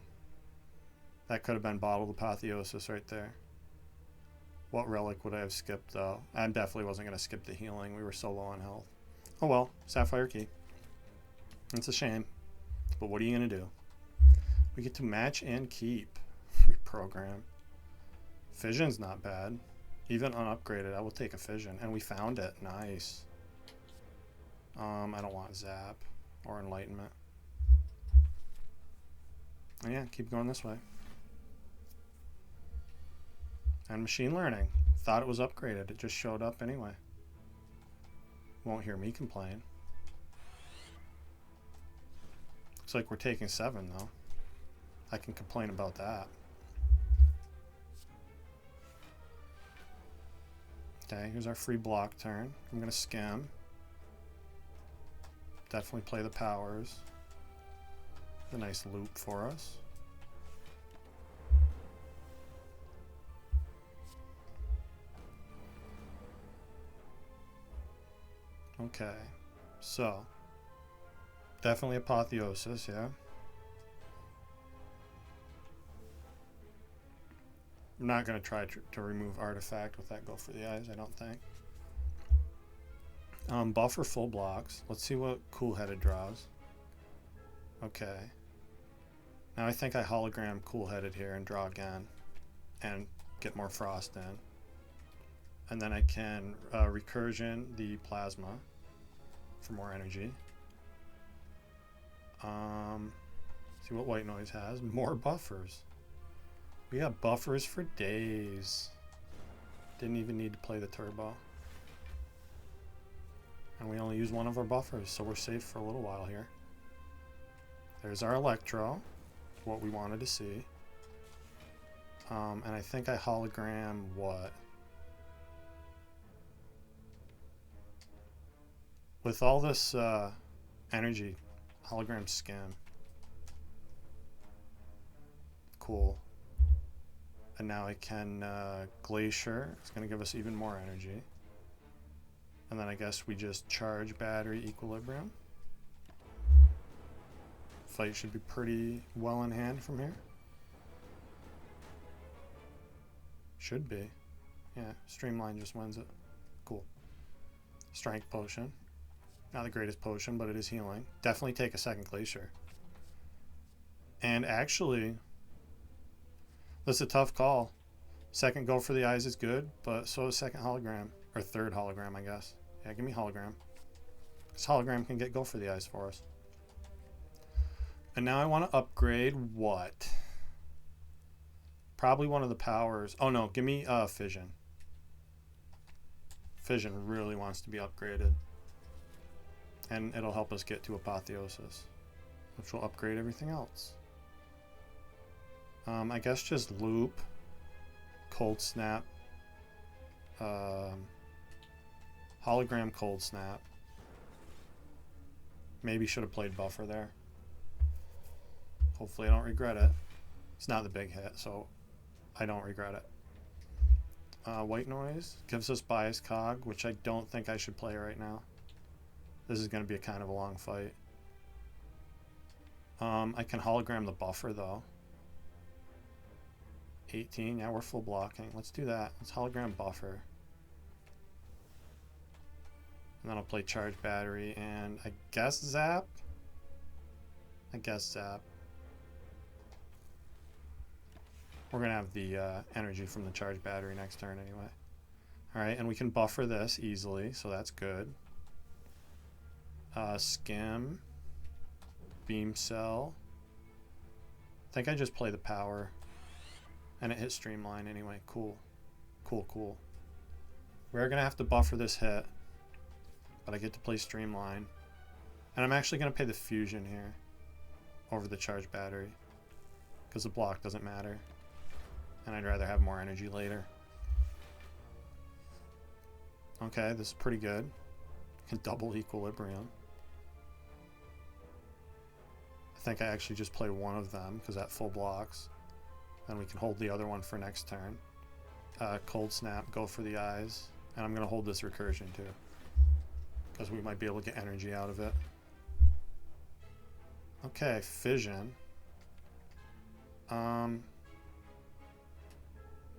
That could have been bottled apotheosis right there. What relic would I have skipped, though? I definitely wasn't going to skip the healing. We were so low on health. Oh well, Sapphire Key. It's a shame. But what are you going to do? We get to match and keep. Reprogram. Fission's not bad. Even unupgraded, I will take a fission. And we found it. Nice. I don't want Zap or Enlightenment. Oh yeah, keep going this way. And machine learning. Thought it was upgraded. It just showed up anyway. Won't hear me complain. Looks like we're taking 7 though. I can complain about that. Okay, here's our free block turn. I'm going to skim. Definitely play the powers. A nice loop for us. Okay, so definitely Apotheosis, yeah. I'm not going to try to remove Artifact with that Go for the Eyes, I don't think. Buffer full blocks. Let's see what Cool-Headed draws. Okay. Now I think I hologram Cool-Headed here and draw again. And get more Frost in. And then I can recursion the Plasma for more energy. See what White Noise has. More buffers. We got buffers for days. Didn't even need to play the turbo. And we only use one of our buffers, so we're safe for a little while here. There's our Electro, what we wanted to see. And I think I hologram what? With all this energy, hologram skim. Cool. And now I can Glacier. It's going to give us even more energy. And then I guess we just charge battery equilibrium. Fight should be pretty well in hand from here. Should be. Yeah, Streamline just wins it. Cool. Strength Potion. Not the greatest potion, but it is healing. Definitely take a second Glacier. And actually, that's a tough call. Second Go for the Eyes is good, but so is second hologram. Or third hologram, I guess. Yeah, give me hologram. Because hologram can get Go for the Eyes for us. And now I want to upgrade what? Probably one of the powers. Oh no, give me Fission. Fission really wants to be upgraded. And it'll help us get to Apotheosis, which will upgrade everything else. I guess just Loop, Cold Snap, Hologram Cold Snap. Maybe should have played Buffer there. Hopefully I don't regret it. It's not the big hit, so I don't regret it. White Noise gives us Bias Cog, which I don't think I should play right now. This is going to be a kind of a long fight. I can hologram the Buffer though. 18, yeah, we're full blocking. Let's do that. Let's hologram Buffer. And then I'll play Charge Battery and I guess Zap? I guess Zap. We're going to have the energy from the Charge Battery next turn anyway. Alright, and we can buffer this easily, so that's good. Skim. Beam Cell. I think I just play the power. And it hit Streamline anyway. Cool. Cool, cool. We're going to have to buffer this hit. But I get to play Streamline. And I'm actually going to pay the Fusion here. Over the Charge Battery. Because the block doesn't matter. And I'd rather have more energy later. Okay, this is pretty good. Can double Equilibrium. I think I actually just play one of them because that full blocks. Then we can hold the other one for next turn. Cold Snap, Go for the Eyes. And I'm going to hold this Recursion too. Because we might be able to get energy out of it. Okay, Fission.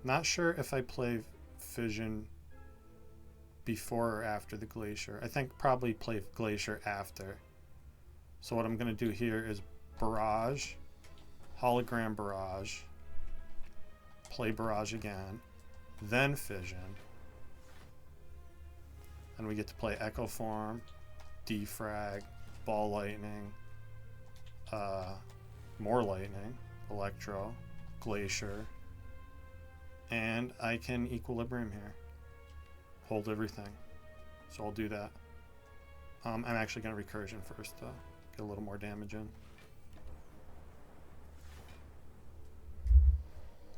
Not sure if I play Fission before or after the Glacier. I think probably play Glacier after. So what I'm going to do here is Barrage, Hologram Barrage, play Barrage again, then Fission. And we get to play Echo Form, Defrag, Ball Lightning, more Lightning, Electro, Glacier, and I can Equilibrium here. Hold everything. So I'll do that. I'm actually going to Recursion first though. Get a little more damage in.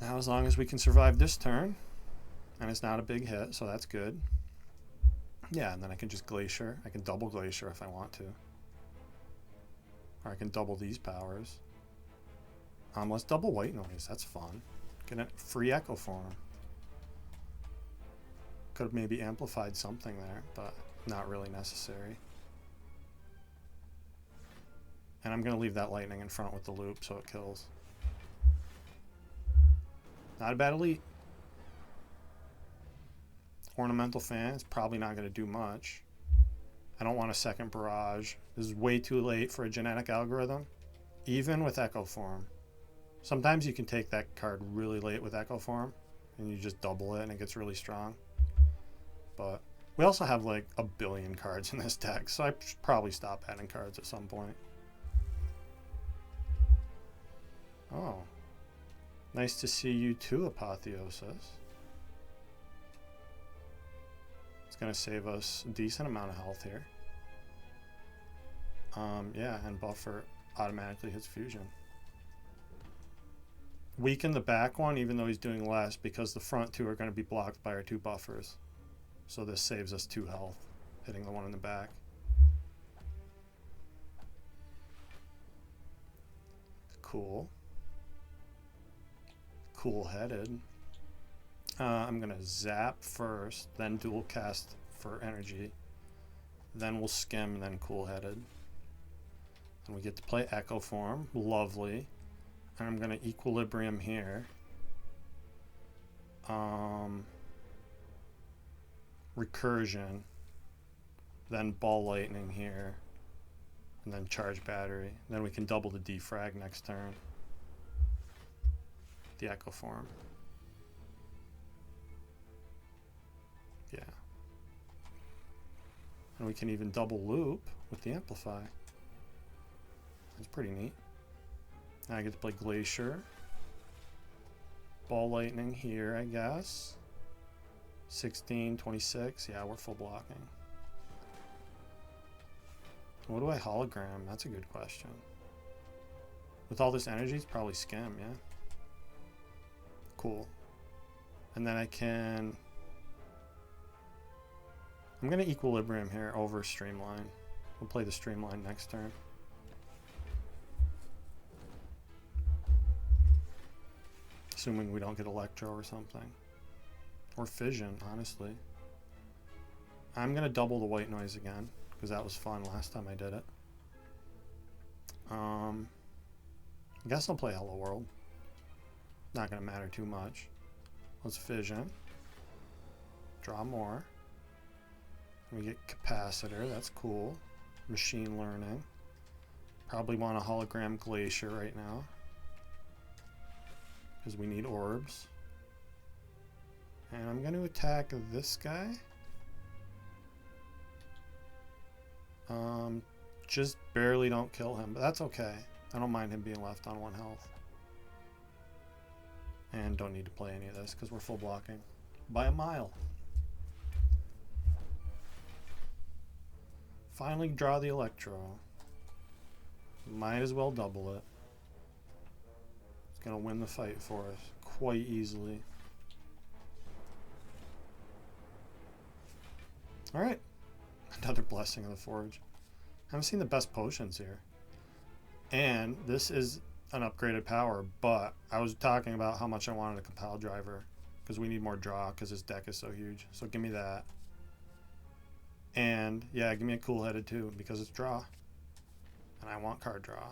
Now as long as we can survive this turn, And it's not a big hit, so that's good. Yeah, and then I can just Glacier. I can double Glacier if I want to. Or I can double these powers. Let's double White Noise. That's fun. Get a free Echo Form. Could have maybe amplified something there, but not really necessary. And I'm going to leave that Lightning in front with the loop so it kills. Not a bad elite. Ornamental Fan is probably not going to do much. I don't want a second Barrage. This is way too late for a genetic algorithm, even with Echo Form. Sometimes you can take that card really late with Echo Form, and you just double it and it gets really strong. But we also have like a billion cards in this deck, so I should probably stop adding cards at some point. Oh. Nice to see you too, Apotheosis. It's going to save us a decent amount of health here. Yeah, and Buffer automatically hits Fusion. Weaken the back one, even though he's doing less, because the front two are going to be blocked by our 2 buffers. So this saves us 2 health, hitting the one in the back. Cool. Cool-headed. I'm going to zap first, then dual cast for energy. Then we'll skim, and then cool-headed. And we get to play Echo Form. Lovely. And I'm going to Equilibrium here. Recursion. Then Ball Lightning here. And then Charge Battery. Then we can double the Defrag next turn. The Echo Form. Yeah. And we can even double loop with the Amplify. That's pretty neat. Now I get to play Glacier. Ball Lightning here, I guess. 16, 26. Yeah, we're full blocking. What do I hologram? That's a good question. With all this energy, it's probably Skim, yeah? Cool. And then I can... I'm going to Equilibrium here over Streamline. We'll play the Streamline next turn. Assuming we don't get Electro or something. Or Fission, honestly. I'm going to double the White Noise again, because that was fun last time I did it. I guess I'll play Hello World. Not going to matter too much. Let's Fission. Draw more. We get Capacitor, that's cool. Machine Learning. Probably want a Hologram Glacier right now, because we need orbs. And I'm going to attack this guy. Just barely don't kill him, but that's okay. I don't mind him being left on 1 health. And don't need to play any of this because we're full blocking by a mile. Finally draw the Electro. Might as well double it. It's going to win the fight for us quite easily. Alright. Another Blessing of the Forge. I haven't seen the best potions here. And this is an upgraded power, but I was talking about how much I wanted a Compile Driver because we need more draw because his deck is so huge. So give me that. And yeah, give me a Cool-Headed too because it's draw. And I want card draw.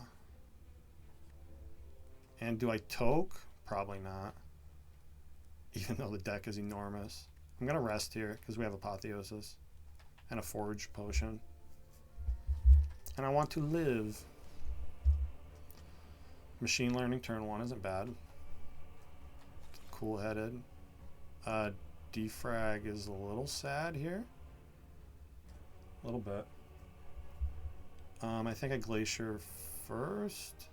And do I Toke? Probably not. Even though the deck is enormous. I'm going to rest here because we have Apotheosis and a Forge Potion. And I want to live. Machine Learning turn 1 isn't bad. Cool-Headed. Defrag is a little sad here. A little bit. I think I Glacier first.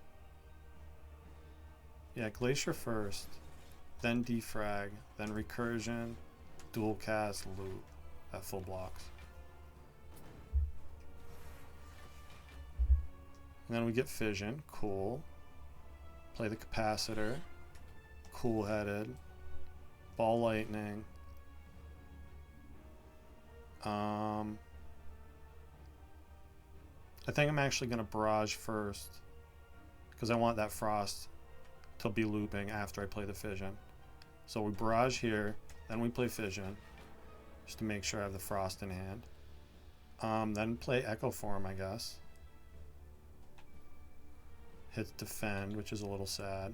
Yeah, Glacier first. Then Defrag. Then Recursion. Dual Cast, Loop. At full blocks. And then we get Fission. Cool. Play the Capacitor. Cool-Headed. Ball Lightning. I think I'm actually going to barrage first because I want that frost to be looping after I play the fission. So we barrage here, then we play fission just to make sure I have the frost in hand. Then play Echo Form, I guess. Hits defend, which is a little sad.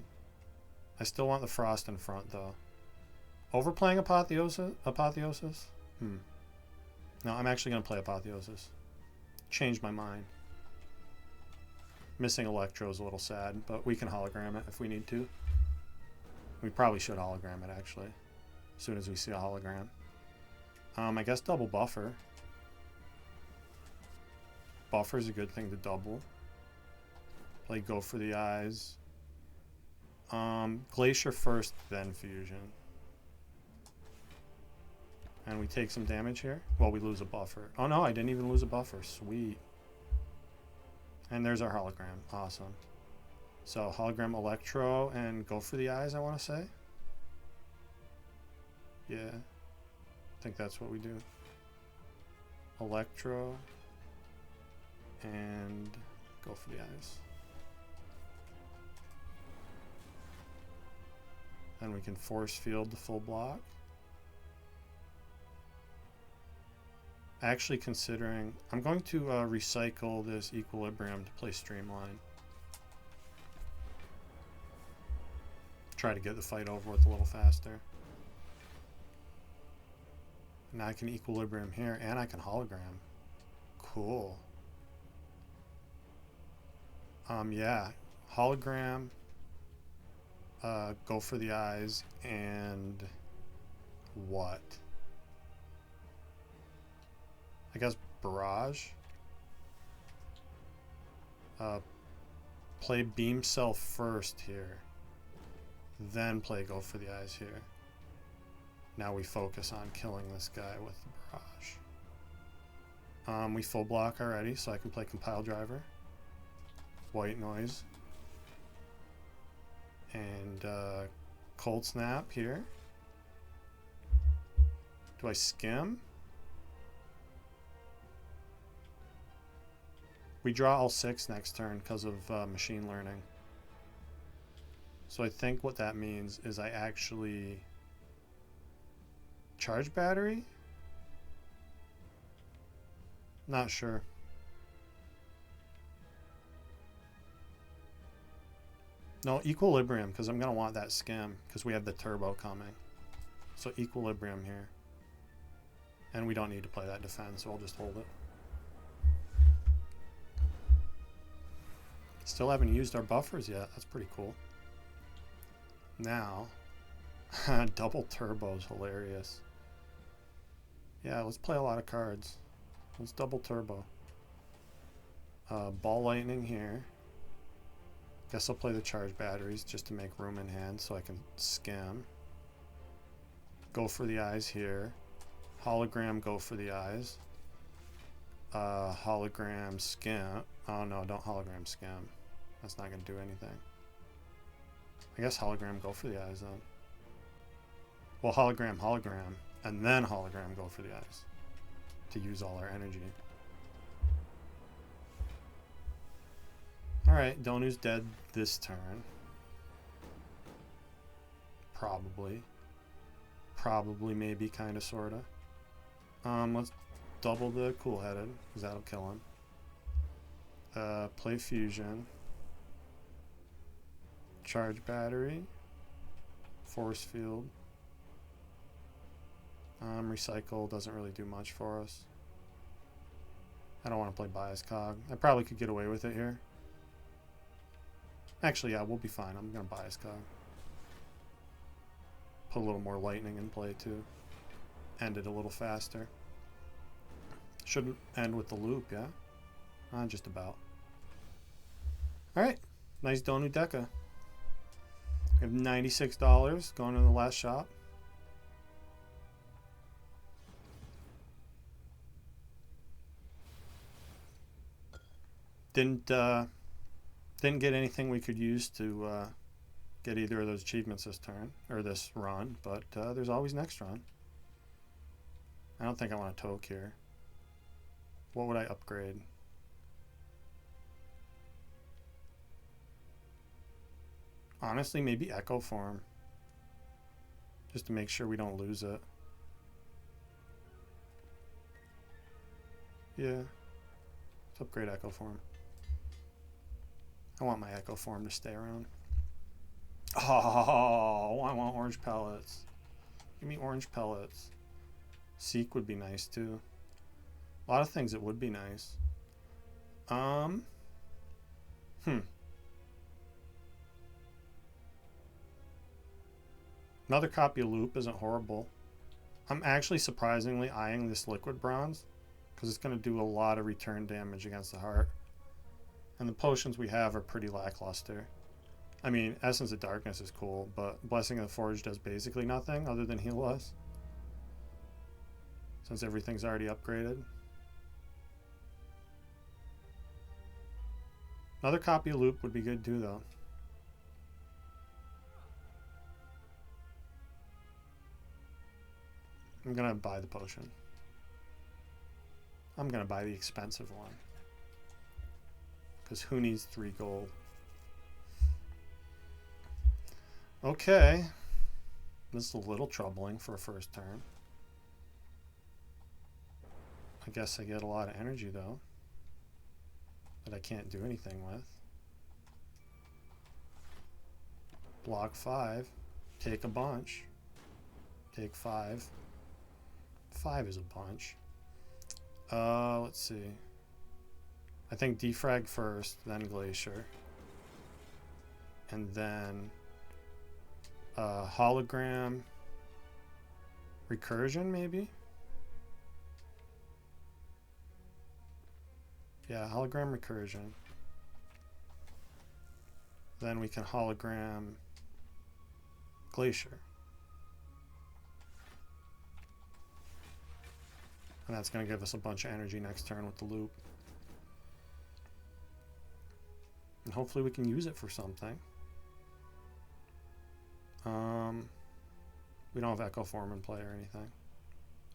I still want the frost in front though. Overplaying Apotheosis? No, I'm actually going to play Apotheosis. Changed my mind. Missing Electro is a little sad, but we can hologram it if we need to. We probably should hologram it actually, as soon as we see a hologram. I guess double buffer. Buffer is a good thing to double. Play Go for the Eyes. Glacier first, then Fusion. And we take some damage here. Well, we lose a buffer. Oh no, I didn't even lose a buffer. Sweet. And there's our hologram. Awesome. So hologram Electro and Go for the Eyes, I want to say. Yeah. I think that's what we do. Electro and Go for the Eyes. Then we can force field the full block. Actually considering, I'm going to recycle this Equilibrium to play Streamline. Try to get the fight over with a little faster. Now I can Equilibrium here and I can hologram. Cool. Yeah, hologram, Go for the Eyes, and what? I guess barrage. Play Beam Cell first here. Then play Go for the Eyes here. Now we focus on killing this guy with the barrage. We full block already, so I can play Compile Driver. White Noise. And Cold Snap here. Do I skim? We draw all 6 next turn because of machine learning. So I think what that means is I actually charge battery? Not sure. No, Equilibrium, because I'm going to want that skim because we have the turbo coming. So Equilibrium here. And we don't need to play that defense, so I'll just hold it. Still haven't used our buffers yet. That's pretty cool. Now, double turbo is hilarious. Yeah, let's play a lot of cards. Let's double turbo. Ball Lightning here. Guess I'll play the charge batteries just to make room in hand so I can skim. Go for the Eyes here. Hologram, Go for the Eyes. Hologram, skim. Oh no, don't hologram skim. That's not going to do anything. I guess hologram, Go for the Eyes then. Well, hologram, and then hologram, Go for the Eyes to use all our energy. Alright, Donu's dead this turn. Probably. Probably, maybe, kinda, sorta. Let's double the Cool-Headed, because that'll kill him. Play Fusion. Charge Battery. Force Field. Recycle doesn't really do much for us. I don't want to play Bias Cog. I probably could get away with it here. Actually, yeah, we'll be fine. I'm going to Bias Cog. Put a little more lightning in play, too. End it a little faster. Shouldn't end with the loop, yeah? Just about. Alright. Nice Donu Deca. We have $96 going to the last shop. Didn't get anything we could use to get either of those achievements this turn, or this run, but there's always next run. I don't think I want to toke here. What would I upgrade? Honestly, maybe Echo Form. Just to make sure we don't lose it. Yeah. Let's upgrade Echo Form. I want my Echo Form to stay around. Oh, I want orange pellets. Give me orange pellets. Seek would be nice too. A lot of things that would be nice. Another copy of Loop isn't horrible. I'm actually surprisingly eyeing this liquid bronze because it's going to do a lot of return damage against the heart. And the potions we have are pretty lackluster. I mean, Essence of Darkness is cool, but Blessing of the Forge does basically nothing other than heal us, since everything's already upgraded. Another copy of Loop would be good too, though. I'm gonna buy the potion. I'm gonna buy the expensive one. Because who needs 3 gold? Okay. This is a little troubling for a first turn. I guess I get a lot of energy though, that I can't do anything with. Block 5. Take a bunch. Take 5. 5 is a bunch. Let's see. I think Defrag first, then Glacier. And then Hologram Recursion, maybe? Yeah, Hologram Recursion. Then we can Hologram Glacier. And that's going to give us a bunch of energy next turn with the loop. And hopefully we can use it for something. We don't have Echo Form in play or anything.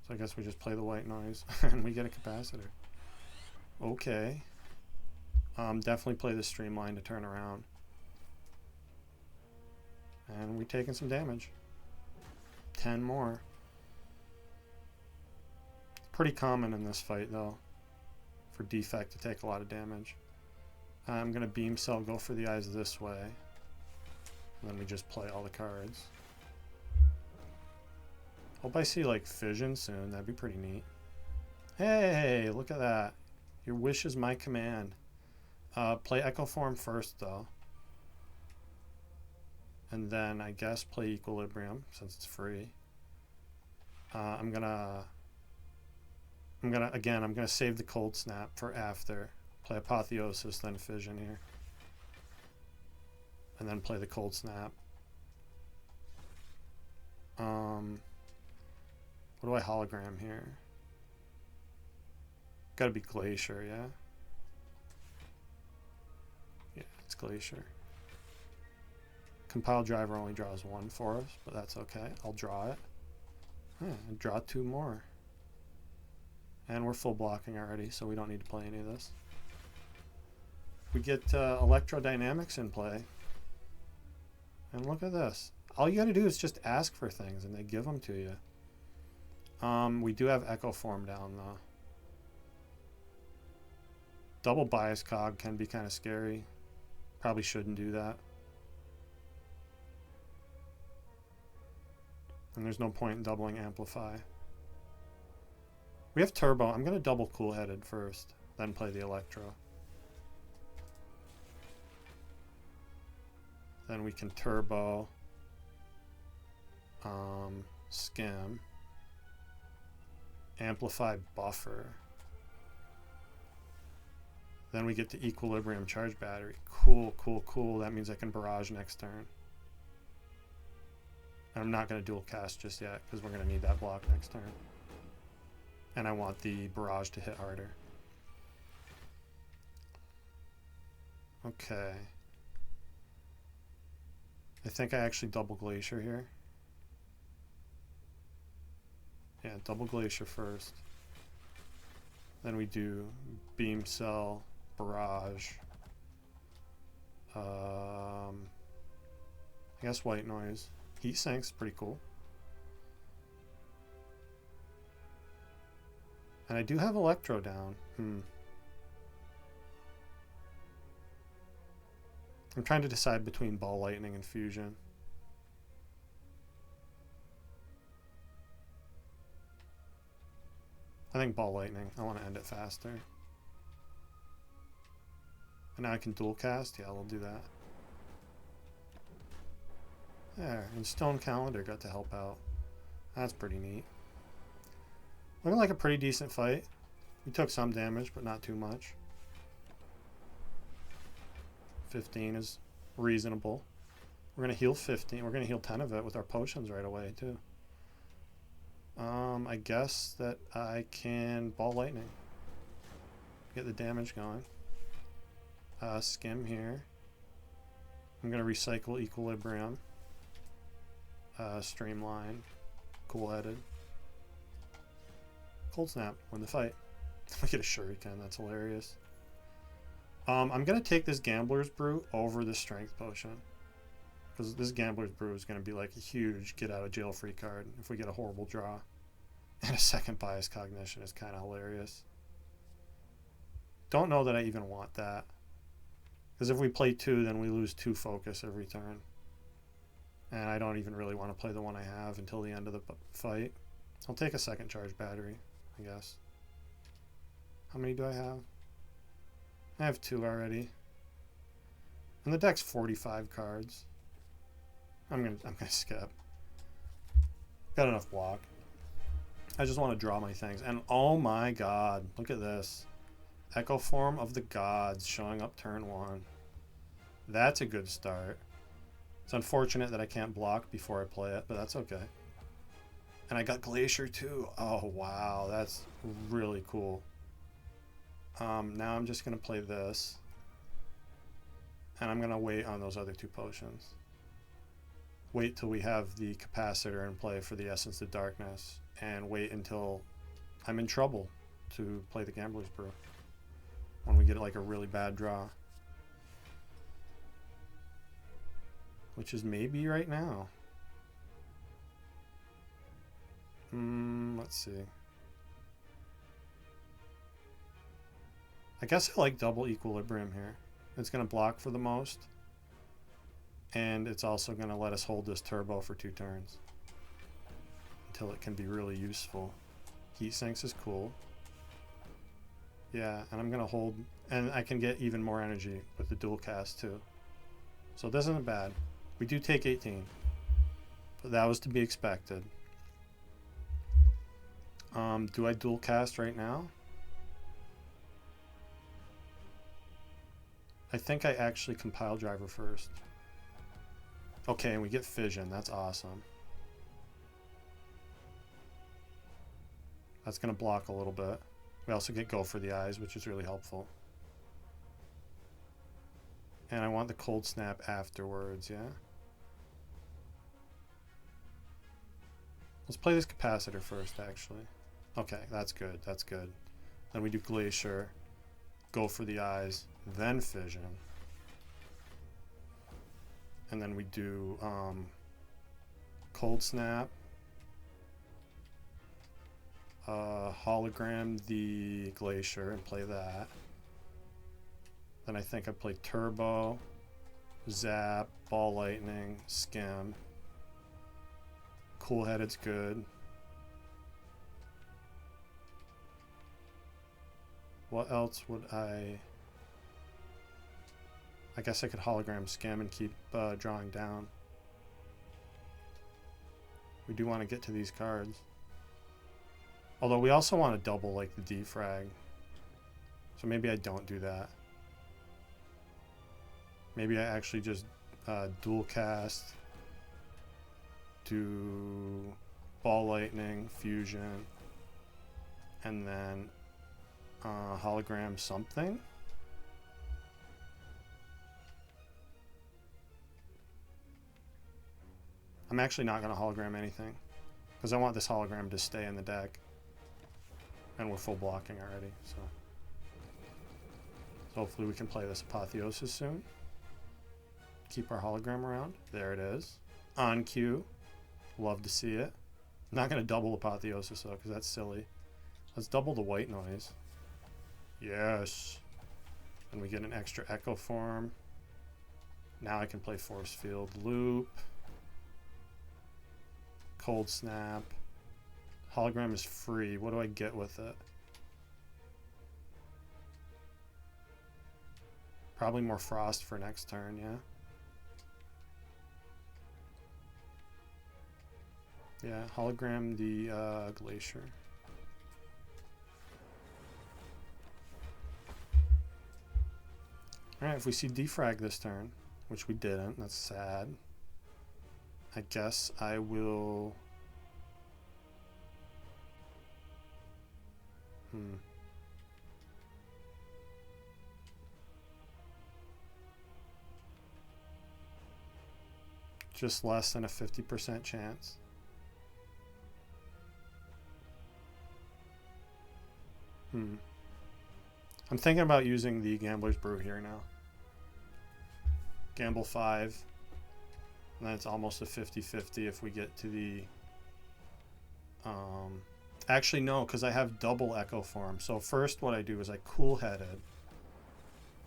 So I guess we just play the white noise and we get a capacitor. Okay. Definitely play the Streamline to turn around. And we're taking some damage. 10 more. Pretty common in this fight though, for Defect to take a lot of damage. I'm gonna Beam Cell, go for the eyes this way. And then we just play all the cards. Hope I see like Fission soon, that'd be pretty neat. Hey, look at that. Your wish is my command. Play Echo Form first though. And then I guess play Equilibrium since it's free. I'm gonna save the Cold Snap for after. Play Apotheosis, then Fission here. And then play the Cold Snap. What do I hologram here? Gotta be Glacier, yeah? Yeah, it's Glacier. Compile Driver only draws 1 for us, but that's okay. I'll draw it. Draw 2 more. And we're full blocking already, so we don't need to play any of this. We get Electrodynamics in play. And look at this. All you gotta do is just ask for things, and they give them to you. We do have Echo Form down, though. Double Bias Cog can be kind of scary. Probably shouldn't do that. And there's no point in doubling Amplify. We have Turbo. I'm going to double Cool-Headed first, then play the Electro. Then we can Turbo, Skim, Amplify Buffer. Then we get to Equilibrium Charge Battery. Cool, cool, cool. That means I can Barrage next turn. And I'm not going to dual cast just yet because we're going to need that block next turn. And I want the Barrage to hit harder. Okay. I think I actually double Glacier here. Yeah, double Glacier first. Then we do beam cell, barrage. I guess white noise. Heat sinks, pretty cool. And I do have electro down. I'm trying to decide between ball lightning and fusion. I think ball lightning. I want to end it faster. And now I can dual cast. Yeah, we'll do that. There, and Stone Calendar got to help out. That's pretty neat. Looking like a pretty decent fight. We took some damage, but not too much. 15 is reasonable. We're going to heal 15. We're going to heal 10 of it with our potions right away, too. I guess that I can ball lightning. Get the damage going. Skim here. I'm going to recycle equilibrium. Streamline. Cool-headed. Cold snap. Win the fight. Look at a shuriken. That's hilarious. I'm going to take this Gambler's Brew over the Strength Potion. Because this Gambler's Brew is going to be like a huge get-out-of-jail-free card if we get a horrible draw. And a second Bias Cognition is kind of hilarious. Don't know that I even want that. Because if we play 2, then we lose 2 focus every turn. And I don't even really want to play the one I have until the end of the fight. I'll take a second charge battery, I guess. How many do I have? I have 2 already. And the deck's 45 cards. I'm gonna skip. Got enough block. I just want to draw my things. And oh my god, look at this. Echo Form of the Gods showing up turn 1. That's a good start. It's unfortunate that I can't block before I play it, but that's okay. And I got Glacier too. Oh wow, that's really cool. Now I'm just going to play this. And I'm going to wait on those other 2 potions. Wait till we have the Capacitor in play for the Essence of Darkness. And wait until I'm in trouble to play the Gambler's Brew. When we get like a really bad draw. Which is maybe right now. Let's see. I guess I like double equilibrium here. It's going to block for the most. And it's also going to let us hold this turbo for 2 turns. Until it can be really useful. Heat sinks is cool. Yeah, and I'm going to hold. And I can get even more energy with the dual cast too. So this isn't bad. We do take 18. But that was to be expected. Do I dual cast right now? I think I actually compile driver first. Okay, and we get fission. That's awesome. That's going to block a little bit. We also get go for the eyes, which is really helpful. And I want the cold snap afterwards, yeah? Let's play this capacitor first, actually. Okay, that's good, that's good. Then we do Glacier, go for the eyes, then fission. And then we do cold snap, hologram the Glacier and play that. Then I think I play turbo, zap, ball lightning, skim. Cool headed's good. What else would I guess I could hologram skim and keep drawing down. We do want to get to these cards. Although we also want to double like the defrag. So maybe I don't do that. Maybe I actually just dual cast, do ball lightning, fusion, and then hologram something. I'm actually not going to hologram anything because I want this hologram to stay in the deck. And we're full blocking already, so hopefully we can play this Apotheosis soon. Keep our hologram around. There it is. On cue. Love to see it. I'm not going to double Apotheosis though, because that's silly. Let's double the white noise. Yes. And we get an extra echo form. Now I can play Force Field Loop. Cold Snap. Hologram is free. What do I get with it? Probably more Frost for next turn, yeah. Yeah, hologram the Glacier. Alright, if we see defrag this turn, which we didn't, that's sad. I guess I will... Just less than a 50% chance. I'm thinking about using the Gambler's Brew here now. Gamble 5. And then it's almost a 50-50 if we get to the... Actually, no, because I have double Echo Form. So first what I do is I cool-headed.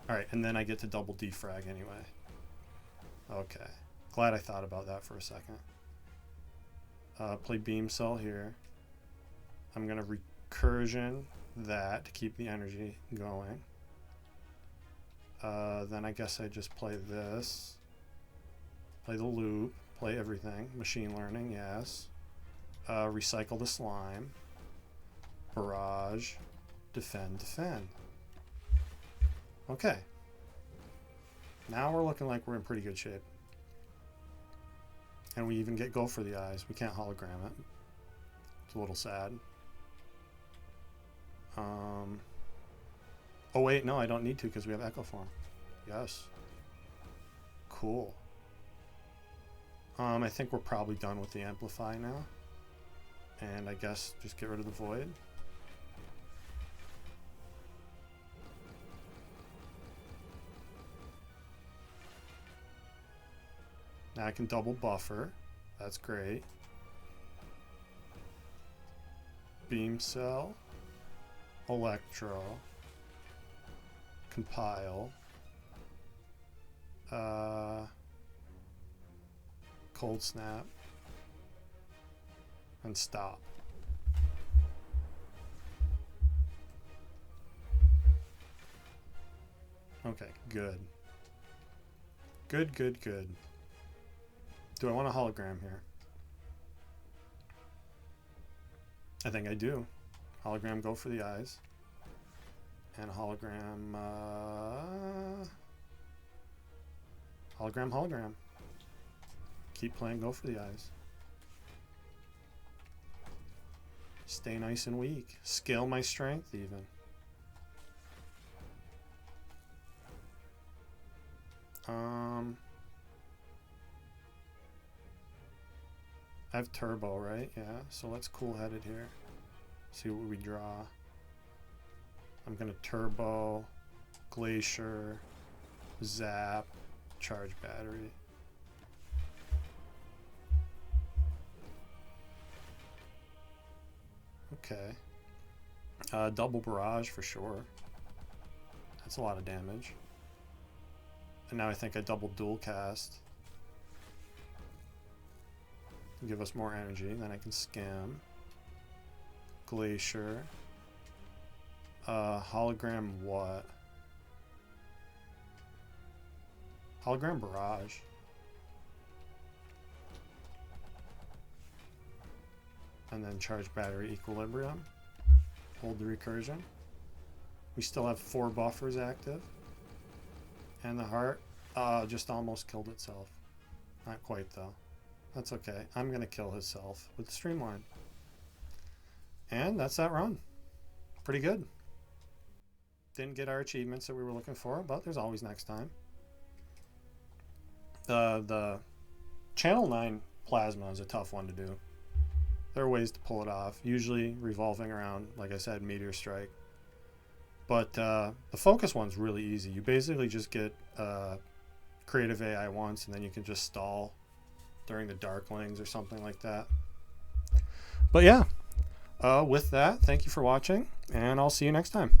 Alright, and then I get to double defrag anyway. Okay. Glad I thought about that for a second. Play Beam Cell here. I'm going to recursion that to keep the energy going. Then I guess I just play this. Play the loop. Play everything. Machine learning, yes. Recycle the slime. Barrage. Defend, defend. Okay. Now we're looking like we're in pretty good shape. And we even get go for the eyes. We can't hologram it. It's a little sad. Oh wait, no, I don't need to because we have Echo Form. Yes. Cool. I think we're probably done with the Amplify now. And I guess just get rid of the Void. Now I can double buffer. That's great. Beam Cell. Electro. Compile. Cold Snap. And stop. Okay, good. Good, good, good. Do I want a hologram here? I think I do. Hologram, go for the eyes. And a hologram, hologram, hologram. Keep playing, go for the eyes. Stay nice and weak. Scale my strength even. I have turbo, right? Yeah, so let's cool-headed here. See what we draw. I'm gonna turbo, glacier, zap, charge battery. Okay. Double barrage for sure. That's a lot of damage. And now I think I double dual cast. Give us more energy, then I can scam. Glacier. Hologram what? Hologram barrage. And then charge battery equilibrium. Hold the recursion. We still have 4 buffers active. And the heart just almost killed itself. Not quite though. That's okay. I'm going to kill himself with the streamline. And that's that run. Pretty good. Didn't get our achievements that we were looking for, but there's always next time. The Channel 9 Plasma is a tough one to do. There are ways to pull it off, usually revolving around, like I said, Meteor Strike. But the focus one's really easy. You basically just get creative AI once, and then you can just stall during the Darklings or something like that. But yeah, with that, thank you for watching, and I'll see you next time.